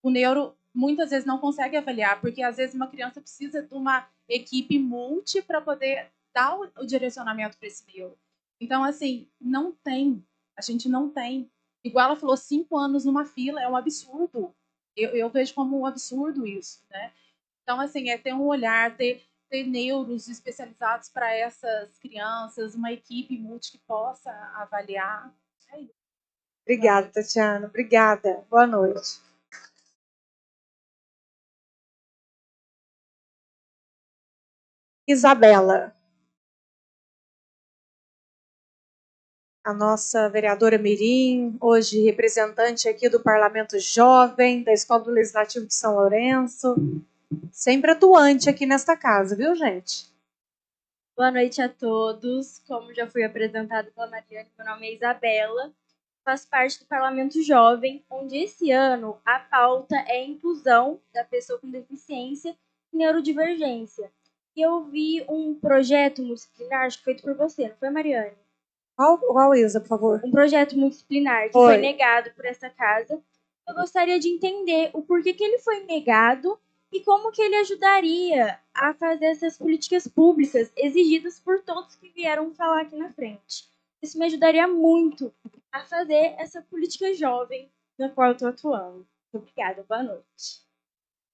o neuro muitas vezes não consegue avaliar, porque às vezes uma criança precisa de uma equipe multi para poder dar o direcionamento para esse neuro. Então, assim, a gente não tem. Igual ela falou, 5 anos numa fila é um absurdo. Eu vejo como um absurdo isso, né? Então, assim, ter um olhar, ter neuros especializados para essas crianças, uma equipe multi que possa avaliar. É isso. Obrigada, Tatiana. Obrigada. Boa noite. Isabela. A nossa vereadora Mirim, hoje representante aqui do Parlamento Jovem, da Escola do Legislativo de São Lourenço. Sempre atuante aqui nesta casa, viu, gente? Boa noite a todos. Como já foi apresentado pela Mariane, meu nome é Isabela. Faço parte do Parlamento Jovem, onde esse ano a pauta é a inclusão da pessoa com deficiência e neurodivergência. E eu vi um projeto multidisciplinar, acho que feito por você, não foi, Mariane? Qual Isa, por favor? Um projeto multidisciplinar que foi negado por essa casa. Eu gostaria de entender o porquê que ele foi negado e como que ele ajudaria a fazer essas políticas públicas exigidas por todos que vieram falar aqui na frente. Isso me ajudaria muito a fazer essa política jovem na qual eu estou atuando. Obrigada, boa noite.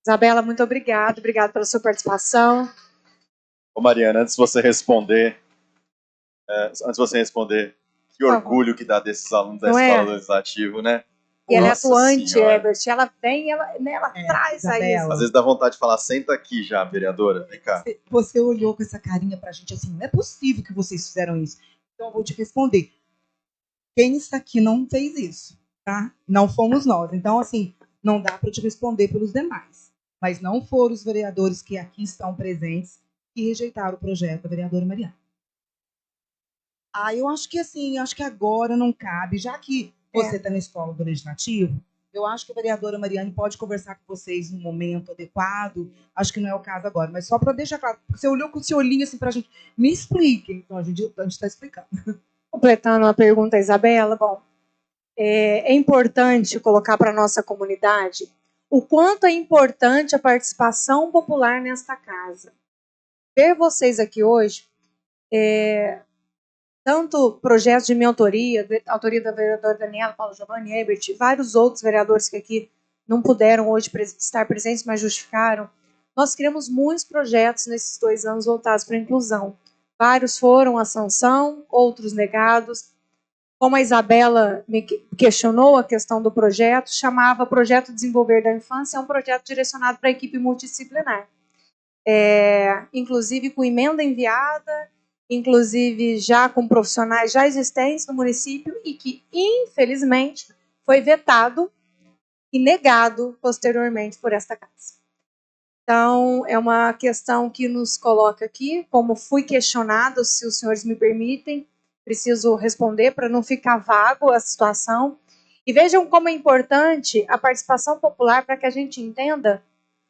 Isabela, muito obrigada. Obrigada pela sua participação. Ô Mariana, antes de você responder, que orgulho que dá desses alunos da Não é? Escola do Legislativo, né? E ela é Nossa atuante, Senhora. Herbert. Ela vem, ela traz aí. Às vezes dá vontade de falar, senta aqui já, vereadora, vem cá. Você olhou com essa carinha pra gente assim, não é possível que vocês fizeram isso. Então eu vou te responder. Quem está aqui não fez isso, tá? Não fomos nós. Então, assim, não dá para te responder pelos demais. Mas não foram os vereadores que aqui estão presentes que rejeitaram o projeto da vereadora Mariana. Eu acho que assim, acho que agora não cabe, já que você está na Escola do Legislativo, eu acho que a vereadora Mariane pode conversar com vocês no momento adequado. Acho que não é o caso agora, mas só para deixar claro, você olhou com o seu olhinho assim para a gente, me explique. Então a gente está explicando. Completando a pergunta, Isabela, bom, é importante colocar para a nossa comunidade o quanto é importante a participação popular nesta casa. Ver vocês aqui hoje, tanto projetos de minha autoria da vereadora Daniela, Paulo Giovanni, Herbert, vários outros vereadores que aqui não puderam hoje estar presentes, mas justificaram. Nós criamos muitos projetos nesses 2 anos voltados para a inclusão. Vários foram à sanção, outros negados. Como a Isabela me questionou a questão do projeto, chamava Projeto Desenvolver da Infância, é um projeto direcionado para a equipe multidisciplinar. Inclusive com emenda enviada, inclusive já com profissionais já existentes no município e que, infelizmente, foi vetado e negado posteriormente por esta casa. Então, é uma questão que nos coloca aqui, como fui questionado, se os senhores me permitem, preciso responder para não ficar vago a situação. E vejam como é importante a participação popular para que a gente entenda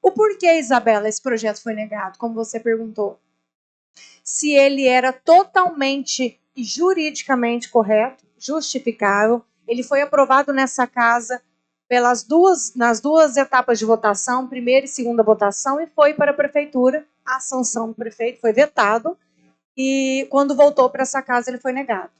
o porquê, Isabela, esse projeto foi negado, como você perguntou. Se ele era totalmente e juridicamente correto, justificável, ele foi aprovado nessa casa nas duas etapas de votação, primeira e segunda votação, e foi para a prefeitura, a sanção do prefeito foi vetado, e quando voltou para essa casa ele foi negado.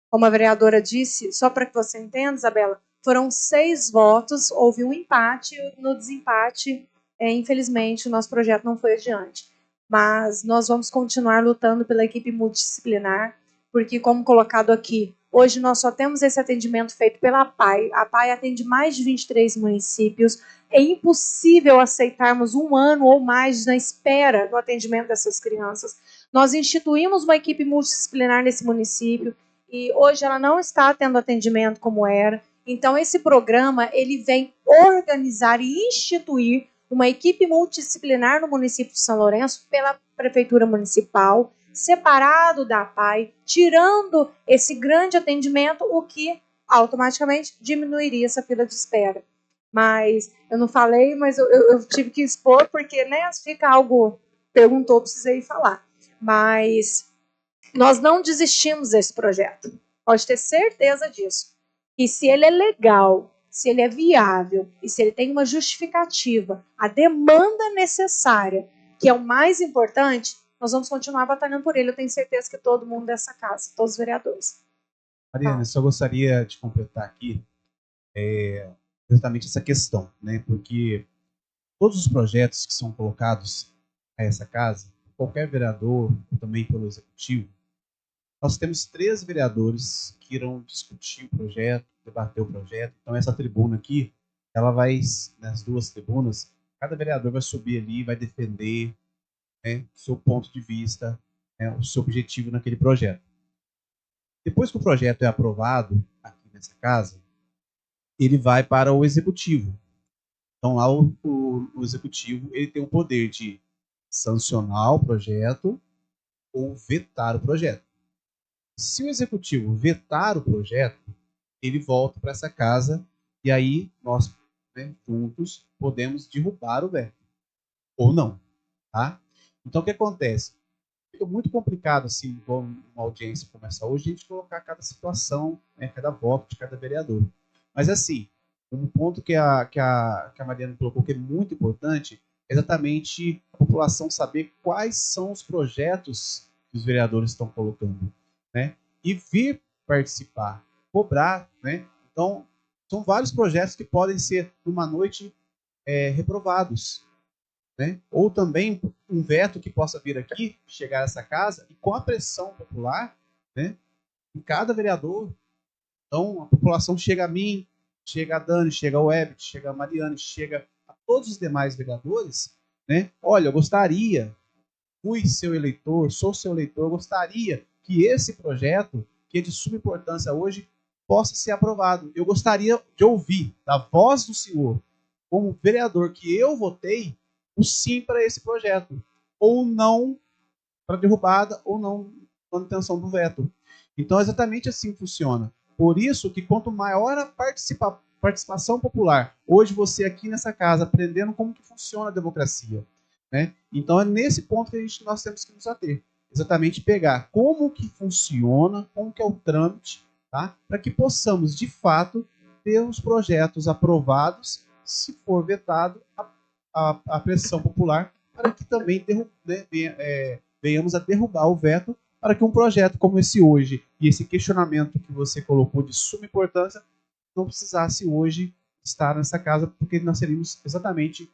Como a vereadora disse, só para que você entenda, Isabela, foram 6 votos, houve um empate, e no desempate, infelizmente, o nosso projeto não foi adiante. Mas nós vamos continuar lutando pela equipe multidisciplinar, porque, como colocado aqui, hoje nós só temos esse atendimento feito pela APAI. A APAI atende mais de 23 municípios. É impossível aceitarmos 1 ano ou mais na espera do atendimento dessas crianças. Nós instituímos uma equipe multidisciplinar nesse município e hoje ela não está tendo atendimento como era. Então, esse programa ele vem organizar e instituir uma equipe multidisciplinar no município de São Lourenço pela Prefeitura Municipal, separado da APAI, tirando esse grande atendimento, o que automaticamente diminuiria essa fila de espera. Mas eu não falei, mas eu tive que expor, porque né, fica algo, perguntou, precisei falar. Mas nós não desistimos desse projeto, pode ter certeza disso. E se ele é legal, se ele é viável e se ele tem uma justificativa, a demanda necessária, que é o mais importante, nós vamos continuar batalhando por ele. Eu tenho certeza que todo mundo dessa casa, todos os vereadores. Mariana, eu só gostaria de completar aqui exatamente essa questão, né? Porque todos os projetos que são colocados a essa casa, qualquer vereador, ou também pelo executivo, nós temos 3 vereadores que irão discutir o projeto, debater o projeto. Então, essa tribuna aqui, ela vai, nas 2 tribunas, cada vereador vai subir ali e vai defender, né, o seu ponto de vista, né, o seu objetivo naquele projeto. Depois que o projeto é aprovado aqui nessa casa, ele vai para o executivo. Então, lá o executivo ele tem o poder de sancionar o projeto ou vetar o projeto. Se o executivo vetar o projeto, ele volta para essa casa e aí nós, né, juntos, podemos derrubar o veto. Ou não. Tá? Então, o que acontece? Fica muito complicado, assim, com uma audiência como essa hoje, a gente colocar cada situação, né, cada voto de cada vereador. Mas, assim, um ponto que a Mariana colocou que é muito importante é exatamente a população saber quais são os projetos que os vereadores estão colocando, né? E vir participar? Cobrar, né? Então, são vários projetos que podem ser, numa noite, reprovados. Né? Ou também um veto que possa vir aqui, chegar a essa casa, e com a pressão popular, né, em cada vereador, então a população chega a mim, chega a Dani, chega ao Ebert, chega a Mariane, chega a todos os demais vereadores, né? Olha, eu gostaria, fui seu eleitor, sou seu eleitor, gostaria que esse projeto, que é de suma importância hoje, possa ser aprovado. Eu gostaria de ouvir da voz do senhor, como vereador que eu votei, o sim para esse projeto, ou não para derrubada, ou não manutenção do veto. Então, é exatamente assim que funciona. Por isso que quanto maior a participação popular, hoje você aqui nessa casa, aprendendo como que funciona a democracia, né? Então, é nesse ponto que nós temos que nos ater. Exatamente pegar como que funciona, como que é o trâmite, tá? Para que possamos, de fato, ter os projetos aprovados, se for vetado, a pressão popular, para que também venhamos a derrubar o veto, para que um projeto como esse hoje, e esse questionamento que você colocou de suma importância, não precisasse hoje estar nessa casa, porque nós seríamos exatamente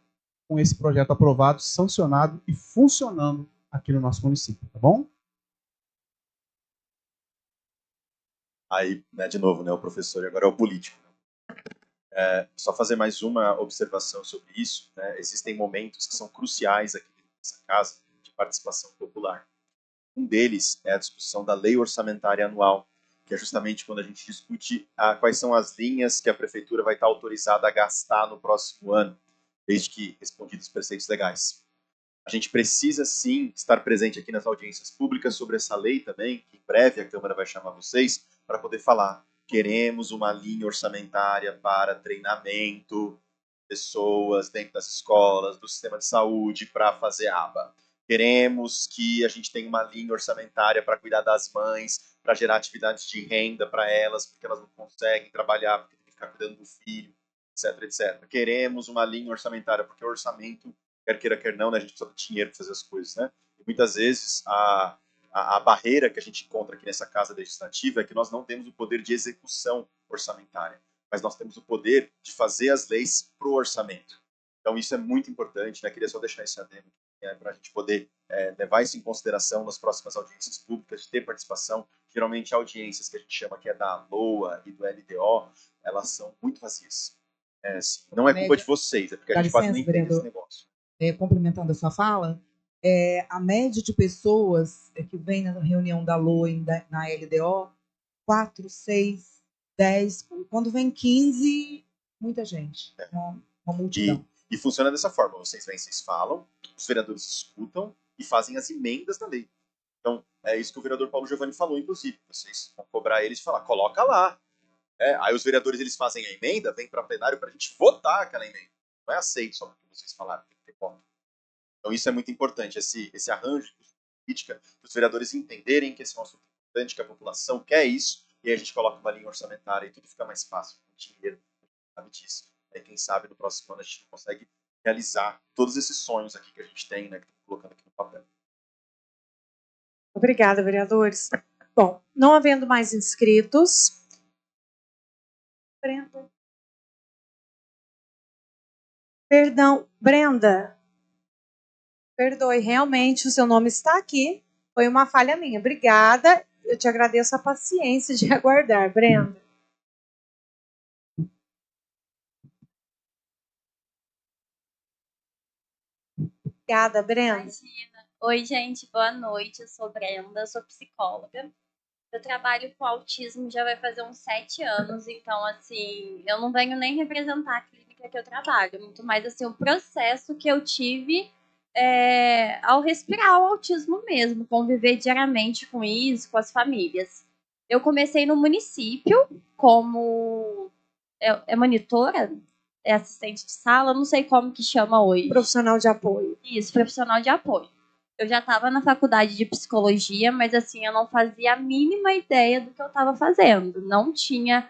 com esse projeto aprovado, sancionado e funcionando aqui no nosso município, tá bom? Aí, né, de novo, né, o professor e agora é o político. Só fazer mais uma observação sobre isso, né? Existem momentos que são cruciais aqui nessa casa de participação popular. Um deles é a discussão da lei orçamentária anual, que é justamente quando a gente discute quais são as linhas que a prefeitura vai estar autorizada a gastar no próximo ano, desde que respondidos os preceitos legais. A gente precisa, sim, estar presente aqui nas audiências públicas sobre essa lei também, que em breve a Câmara vai chamar vocês, para poder falar. Queremos uma linha orçamentária para treinamento, pessoas dentro das escolas, do sistema de saúde, para fazer aba. Queremos que a gente tenha uma linha orçamentária para cuidar das mães, para gerar atividades de renda para elas, porque elas não conseguem trabalhar, porque tem que ficar cuidando do filho, etc, etc. Queremos uma linha orçamentária, porque o orçamento, quer queira, quer não, né, a gente precisa de dinheiro para fazer as coisas, né? E muitas vezes a barreira que a gente encontra aqui nessa casa legislativa é que nós não temos o poder de execução orçamentária, mas nós temos o poder de fazer as leis para o orçamento. Então isso é muito importante, né? Queria só deixar esse adendo para a gente poder levar isso em consideração nas próximas audiências públicas, de ter participação. Geralmente audiências que a gente chama que é da LOA e do LDO, elas são muito vazias. Assim, não é culpa de vocês, é porque a gente quase nem entende esse negócio. Complementando a sua fala, a média de pessoas que vem na reunião da LOA e na LDO, 4, 6, 10, quando vem 15, muita gente, uma multidão. E funciona dessa forma, vocês vêm, vocês falam, os vereadores escutam e fazem as emendas da lei. Então, é isso que o vereador Paulo Giovanni falou, inclusive. Vocês vão cobrar eles e falar, coloca lá. Aí os vereadores eles fazem a emenda, vem para plenário para a gente votar aquela emenda. Não é aceito só porque vocês falaram, tem que ter voto. Então isso é muito importante, esse arranjo de política, os vereadores entenderem que esse é um assunto importante, que a população quer isso, e aí a gente coloca uma linha orçamentária e tudo fica mais fácil, com dinheiro, sabe disso. Aí quem sabe no próximo ano a gente consegue realizar todos esses sonhos aqui que a gente tem, né, que estamos colocando aqui no papel. Obrigada, vereadores. Bom, não havendo mais inscritos... Brenda. Perdão, Brenda. Perdoe, realmente o seu nome está aqui. Foi uma falha minha. Obrigada. Eu te agradeço a paciência de aguardar, Brenda. Obrigada, Brenda. Imagina. Oi, gente, boa noite. Eu sou Brenda, sou psicóloga. Eu trabalho com autismo já vai fazer uns 7 anos, então, assim, eu não venho nem representar a clínica que eu trabalho, muito mais, assim, o processo que eu tive ao respirar o autismo mesmo, conviver diariamente com isso, com as famílias. Eu comecei no município como... monitora? É assistente de sala? Não sei como que chama hoje. Profissional de apoio. Isso, profissional de apoio. Eu já estava na faculdade de psicologia, mas assim, eu não fazia a mínima ideia do que eu estava fazendo. Não tinha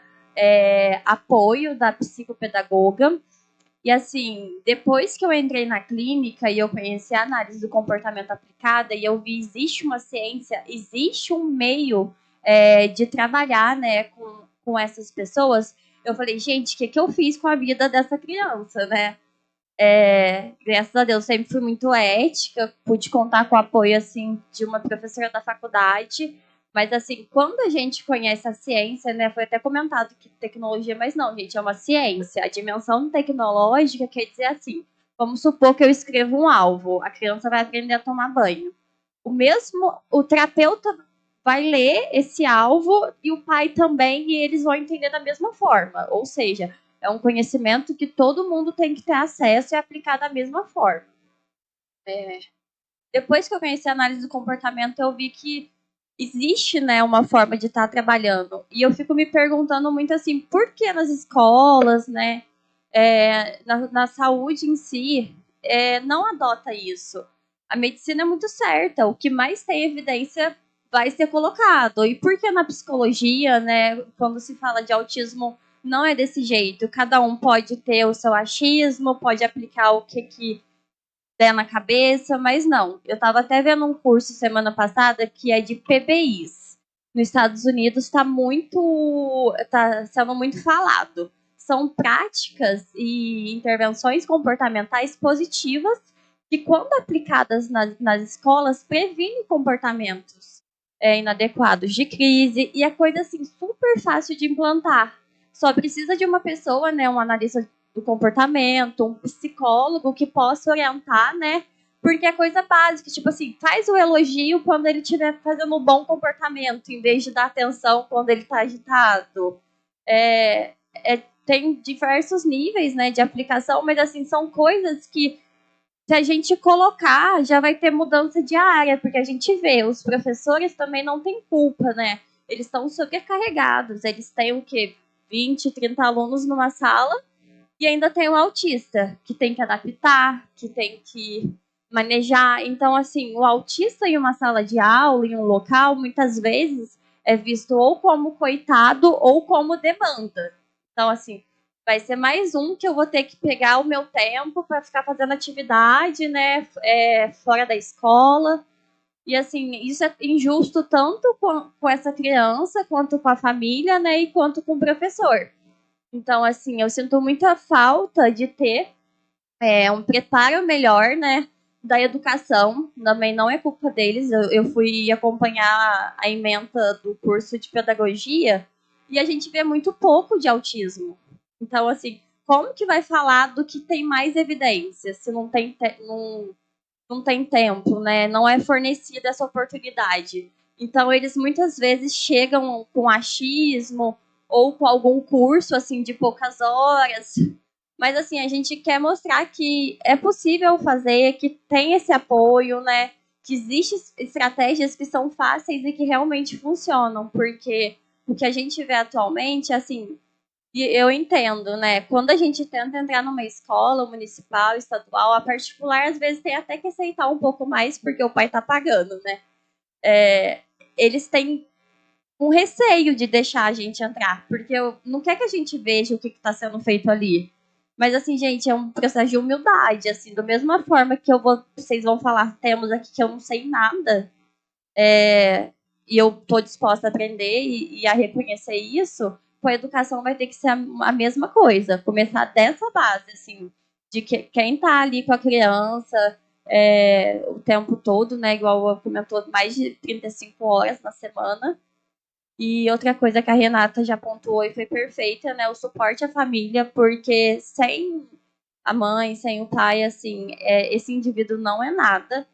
apoio da psicopedagoga. E assim, depois que eu entrei na clínica e eu conheci a análise do comportamento aplicada e eu vi existe uma ciência, existe um meio de trabalhar, né, com essas pessoas, eu falei, gente, o que eu fiz com a vida dessa criança, né? Graças a Deus, sempre fui muito ética, pude contar com o apoio, assim, de uma professora da faculdade, mas, assim, quando a gente conhece a ciência, né, foi até comentado que tecnologia, mas não, gente, é uma ciência. A dimensão tecnológica quer dizer assim, vamos supor que eu escrevo um alvo, a criança vai aprender a tomar banho. O terapeuta vai ler esse alvo e o pai também, e eles vão entender da mesma forma. Ou seja, é um conhecimento que todo mundo tem que ter acesso e aplicar da mesma forma. Depois que eu conheci a análise do comportamento, eu vi que existe, né, uma forma de estar trabalhando. E eu fico me perguntando muito assim, por que nas escolas, né, na saúde em si, não adota isso? A medicina é muito certa, o que mais tem evidência vai ser colocado. E por que na psicologia, né, quando se fala de autismo, não é desse jeito? Cada um pode ter o seu achismo, pode aplicar o que der na cabeça, mas não. Eu estava até vendo um curso semana passada que é de PBIs. Nos Estados Unidos está sendo muito falado. São práticas e intervenções comportamentais positivas que, quando aplicadas nas escolas, previnem comportamentos inadequados de crise, e é coisa assim super fácil de implantar. Só precisa de uma pessoa, né, um analista do comportamento, um psicólogo que possa orientar, né? Porque é coisa básica, tipo assim, faz o elogio quando ele estiver fazendo um bom comportamento, em vez de dar atenção quando ele está agitado. Tem diversos níveis, né, de aplicação, mas assim, são coisas que, se a gente colocar, já vai ter mudança diária, porque a gente vê, os professores também não têm culpa, né? Eles estão sobrecarregados, eles têm o quê? 20, 30 alunos numa sala, e ainda tem o autista, que tem que adaptar, que tem que manejar. Então, assim, o autista em uma sala de aula, em um local, muitas vezes é visto ou como coitado ou como demanda. Então, assim, vai ser mais um que eu vou ter que pegar o meu tempo para ficar fazendo atividade, né, fora da escola. E, assim, isso é injusto tanto com essa criança, quanto com a família, né, e quanto com o professor. Então, assim, eu sinto muita falta de ter um preparo melhor, né, da educação. Também não é culpa deles. Eu fui acompanhar a ementa do curso de pedagogia e a gente vê muito pouco de autismo. Então, assim, como que vai falar do que tem mais evidência se não tem tempo, né? Não é fornecida essa oportunidade. Então, eles muitas vezes chegam com achismo ou com algum curso, assim, de poucas horas. Mas, assim, a gente quer mostrar que é possível fazer, que tem esse apoio, né? Que existem estratégias que são fáceis e que realmente funcionam. Porque o que a gente vê atualmente, assim, e eu entendo, né? Quando a gente tenta entrar numa escola municipal, estadual, a particular, às vezes tem até que aceitar um pouco mais, porque o pai tá pagando, né? Eles têm um receio de deixar a gente entrar, porque não quer que a gente veja o que está sendo feito ali. Mas, assim, gente, é um processo de humildade, assim, da mesma forma que vocês vão falar temas aqui que eu não sei nada, e eu tô disposta a aprender e a reconhecer isso, com a educação vai ter que ser a mesma coisa, começar dessa base, assim, de quem tá ali com a criança o tempo todo, né, igual eu comentou, mais de 35 horas na semana. E outra coisa que a Renata já pontuou e foi perfeita, né, o suporte à família, porque sem a mãe, sem o pai, assim, esse indivíduo não é nada.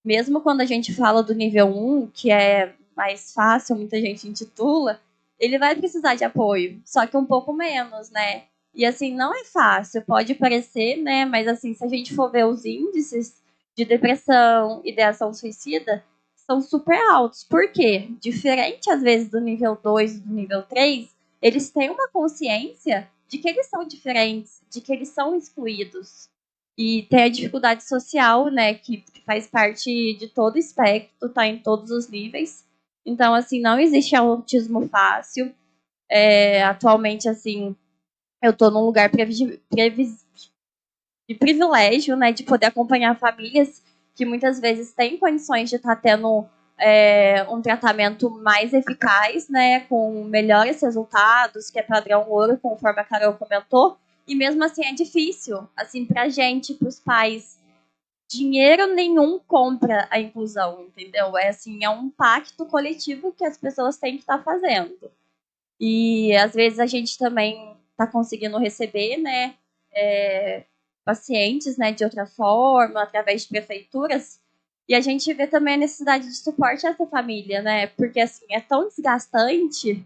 Mesmo quando a gente fala do nível 1, que é mais fácil, muita gente intitula, ele vai precisar de apoio, só que um pouco menos, né? E, assim, não é fácil, pode parecer, né? Mas, assim, se a gente for ver os índices de depressão, ideação suicida, são super altos. Por quê? Diferente, às vezes, do nível 2 e do nível 3, eles têm uma consciência de que eles são diferentes, de que eles são excluídos. E tem a dificuldade social, né, que faz parte de todo o espectro, tá em todos os níveis. Então, assim, não existe autismo fácil. Atualmente, assim, eu tô num lugar de privilégio, né, de poder acompanhar famílias que muitas vezes têm condições de estar tendo um tratamento mais eficaz, né, com melhores resultados, que é padrão ouro, conforme a Carol comentou, e mesmo assim é difícil, assim, pra gente, pros pais. Dinheiro nenhum compra a inclusão, entendeu? É um pacto coletivo que as pessoas têm que estar fazendo. E às vezes a gente também está conseguindo receber, né, pacientes, né, de outra forma, através de prefeituras. E a gente vê também a necessidade de suporte a essa família, né? Porque assim, é tão desgastante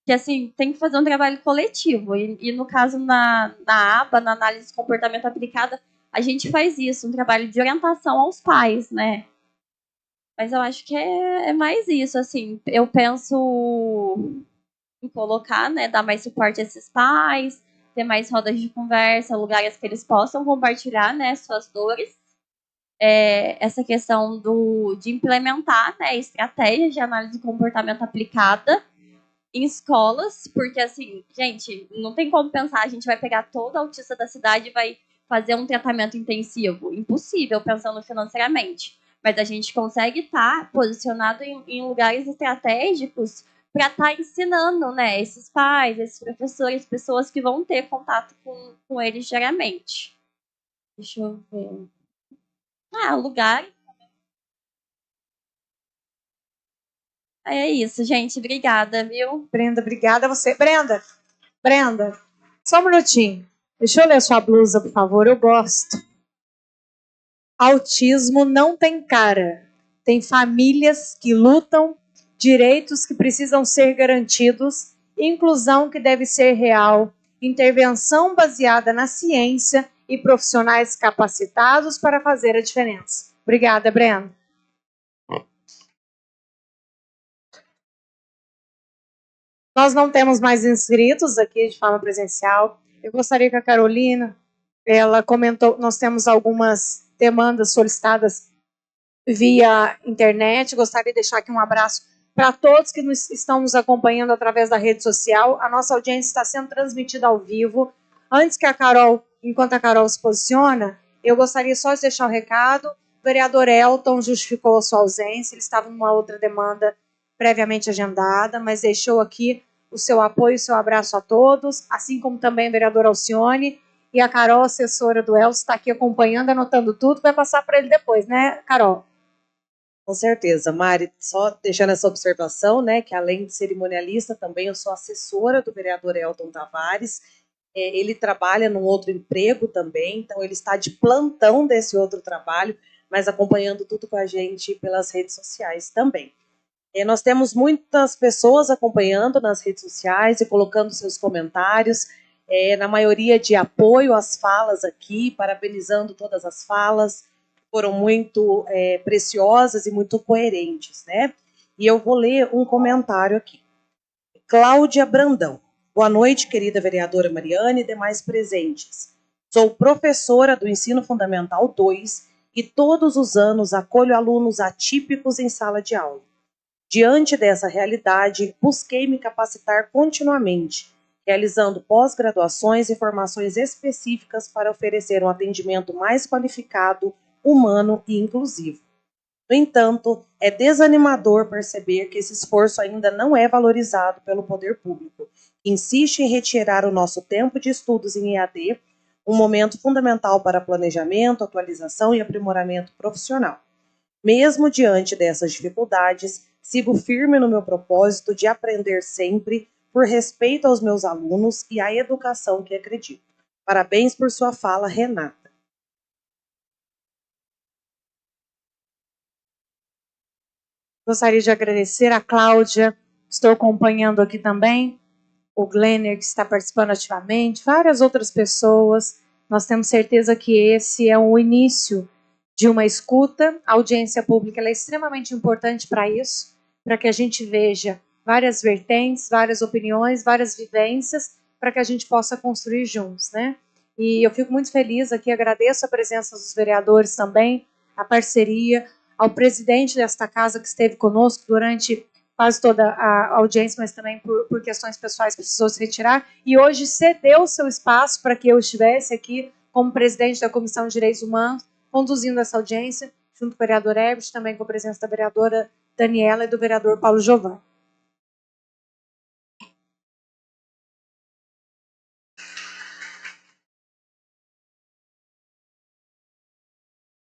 que assim, tem que fazer um trabalho coletivo. E no caso, na aba, na análise de comportamento aplicada, a gente faz isso, um trabalho de orientação aos pais, né? Mas eu acho que é mais isso, assim. Eu penso em colocar, né, dar mais suporte a esses pais, ter mais rodas de conversa, lugares que eles possam compartilhar, né, suas dores. Essa questão de implementar, né, estratégias de análise de comportamento aplicada em escolas, porque assim, gente, não tem como pensar, a gente vai pegar todo autista da cidade e vai fazer um tratamento intensivo. Impossível, pensando financeiramente. Mas a gente consegue estar posicionado em lugares estratégicos para estar ensinando, né, esses pais, esses professores, pessoas que vão ter contato com eles diariamente. Deixa eu ver. Lugar. É isso, gente. Obrigada, viu? Brenda, obrigada a você. Brenda, só um minutinho. Deixa eu ler sua blusa, por favor. Eu gosto. Autismo não tem cara. Tem famílias que lutam, direitos que precisam ser garantidos, inclusão que deve ser real, intervenção baseada na ciência e profissionais capacitados para fazer a diferença. Obrigada, Brenda. Nós não temos mais inscritos aqui de forma presencial. Eu gostaria que a Carolina, ela comentou, nós temos algumas demandas solicitadas via internet. Gostaria de deixar aqui um abraço para todos que estão nos acompanhando através da rede social. A nossa audiência está sendo transmitida ao vivo. Antes que enquanto a Carol se posiciona, eu gostaria só de deixar um recado. O vereador Elton justificou a sua ausência, ele estava numa outra demanda previamente agendada, mas deixou aqui o seu apoio, o seu abraço a todos, assim como também o vereador Alcione e a Carol, assessora do Elcio, está aqui acompanhando, anotando tudo, vai passar para ele depois, né, Carol? Com certeza, Mari, só deixando essa observação, né, que além de cerimonialista, também eu sou assessora do vereador Elton Tavares. Ele trabalha num outro emprego também, então ele está de plantão desse outro trabalho, mas acompanhando tudo com a gente pelas redes sociais também. Nós temos muitas pessoas acompanhando nas redes sociais e colocando seus comentários, na maioria de apoio às falas aqui, parabenizando todas as falas, foram muito preciosas e muito coerentes, né? E eu vou ler um comentário aqui. Cláudia Brandão. Boa noite, querida vereadora Mariane e demais presentes. Sou professora do Ensino Fundamental 2 e todos os anos acolho alunos atípicos em sala de aula. Diante dessa realidade, busquei me capacitar continuamente, realizando pós-graduações e formações específicas para oferecer um atendimento mais qualificado, humano e inclusivo. No entanto, é desanimador perceber que esse esforço ainda não é valorizado pelo poder público, que insiste em retirar o nosso tempo de estudos em EAD, um momento fundamental para planejamento, atualização e aprimoramento profissional. Mesmo diante dessas dificuldades, sigo firme no meu propósito de aprender sempre, por respeito aos meus alunos e à educação que acredito. Parabéns por sua fala, Renata. Gostaria de agradecer a Cláudia, estou acompanhando aqui também, o Glenner, que está participando ativamente, várias outras pessoas. Nós temos certeza que esse é o início de uma escuta. A audiência pública ela é extremamente importante para isso, para que a gente veja várias vertentes, várias opiniões, várias vivências, para que a gente possa construir juntos, né? E eu fico muito feliz aqui, agradeço a presença dos vereadores também, a parceria, ao presidente desta casa que esteve conosco durante quase toda a audiência, mas também por questões pessoais precisou se retirar, e hoje cedeu o seu espaço para que eu estivesse aqui como presidente da Comissão de Direitos Humanos, conduzindo essa audiência, junto com o vereador Herbert, também com a presença da vereadora Daniela e do vereador Paulo Giovanni.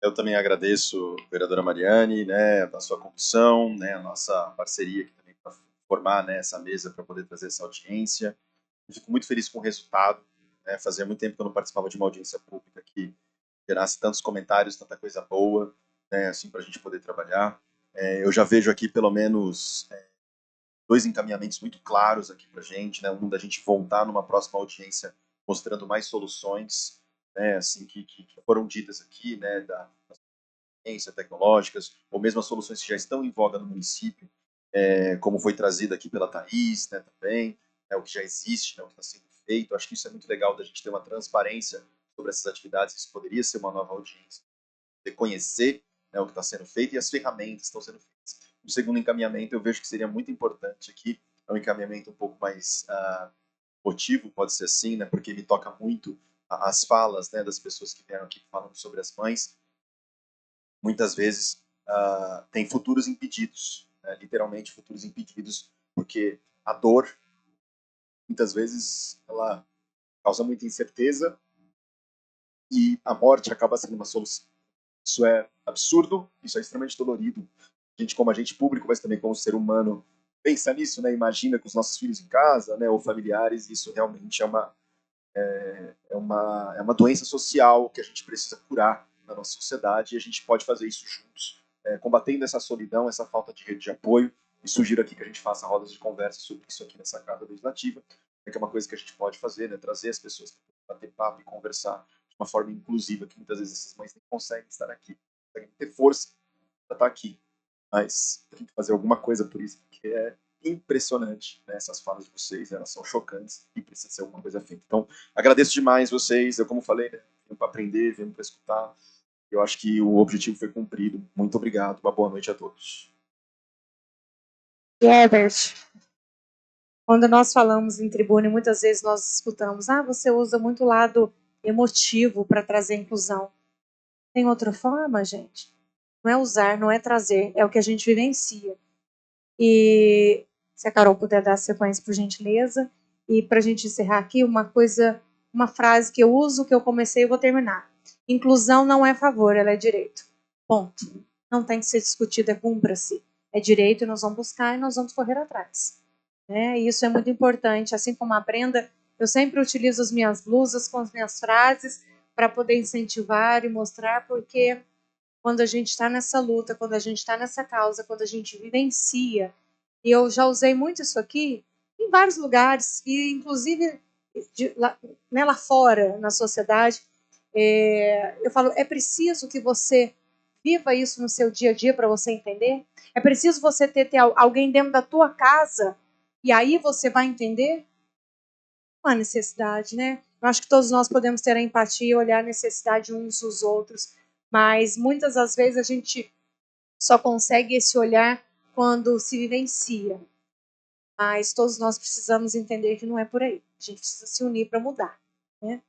Eu também agradeço, vereadora Mariane, né, a sua condução, né, a nossa parceria aqui também para formar, né, essa mesa para poder trazer essa audiência. Eu fico muito feliz com o resultado. Né, fazia muito tempo que eu não participava de uma audiência pública que gerasse tantos comentários, tanta coisa boa, né, assim, para a gente poder trabalhar. Eu já vejo aqui pelo menos 2 encaminhamentos muito claros aqui para a gente, né, um da gente voltar numa próxima audiência mostrando mais soluções, né, assim, que foram ditas aqui, né, das ciências tecnológicas, ou mesmo as soluções que já estão em voga no município, como foi trazido aqui pela Thaís, né, também, o que já existe, né, o que está sendo feito. Acho que isso é muito legal da gente ter uma transparência sobre essas atividades. Isso poderia ser uma nova audiência, de conhecer, né, o que está sendo feito e as ferramentas que estão sendo feitas. O segundo encaminhamento eu vejo que seria muito importante aqui, é um encaminhamento um pouco mais motivo, pode ser assim, né, porque me toca muito as falas, né, das pessoas que vieram aqui falando sobre as mães. Muitas vezes tem futuros impedidos, né, literalmente futuros impedidos, porque a dor, muitas vezes, ela causa muita incerteza e a morte acaba sendo uma solução. Isso é absurdo, isso é extremamente dolorido. A gente, como agente público, mas também como ser humano, pensa nisso, né? Imagina com os nossos filhos em casa, né? Ou familiares. Isso realmente é uma doença social que a gente precisa curar na nossa sociedade, e a gente pode fazer isso juntos, combatendo essa solidão, essa falta de rede de apoio. E sugiro aqui que a gente faça rodas de conversa sobre isso aqui nessa Casa Legislativa, que é uma coisa que a gente pode fazer, né? Trazer as pessoas para bater papo e conversar de uma forma inclusiva, que muitas vezes essas mães nem conseguem estar aqui, conseguem ter força para estar aqui, mas tem que fazer alguma coisa por isso, porque é impressionante, né? Essas falas de vocês, elas são chocantes e precisa ser alguma coisa feita. Então, agradeço demais vocês, eu como falei, né, venho para aprender, venho para escutar, eu acho que o objetivo foi cumprido. Muito obrigado, uma boa noite a todos. Herbert, quando nós falamos em tribuna, muitas vezes nós escutamos, você usa muito o lado emotivo para trazer inclusão. Tem outra forma, gente? Não é usar, não é trazer, é o que a gente vivencia. E se a Carol puder dar sequência, por gentileza. E para a gente encerrar aqui, uma frase que eu uso, que eu comecei e vou terminar. Inclusão não é favor, ela é direito. Ponto. Não tem que ser discutido, é cumpra-se. É direito e nós vamos buscar e nós vamos correr atrás. E isso é muito importante. Assim como a Brenda, eu sempre utilizo as minhas blusas com as minhas frases para poder incentivar e mostrar, porque quando a gente está nessa luta, quando a gente está nessa causa, quando a gente vivencia, e eu já usei muito isso aqui em vários lugares, e inclusive lá fora, na sociedade, eu falo, é preciso que você viva isso no seu dia a dia para você entender. É preciso você ter alguém dentro da tua casa, e aí você vai entender uma necessidade, né? Eu acho que todos nós podemos ter a empatia e olhar a necessidade uns dos outros, mas muitas das vezes a gente só consegue esse olhar quando se vivencia. Mas todos nós precisamos entender que não é por aí. A gente precisa se unir para mudar, né?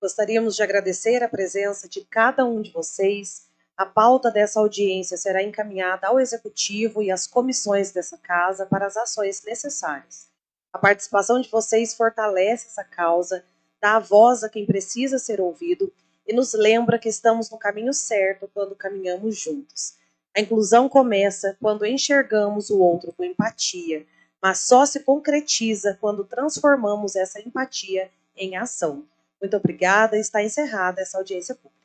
Gostaríamos de agradecer a presença de cada um de vocês. A pauta dessa audiência será encaminhada ao Executivo e às comissões dessa casa para as ações necessárias. A participação de vocês fortalece essa causa, dá voz a quem precisa ser ouvido e nos lembra que estamos no caminho certo quando caminhamos juntos. A inclusão começa quando enxergamos o outro com empatia, mas só se concretiza quando transformamos essa empatia em ação. Muito obrigada, está encerrada essa audiência pública.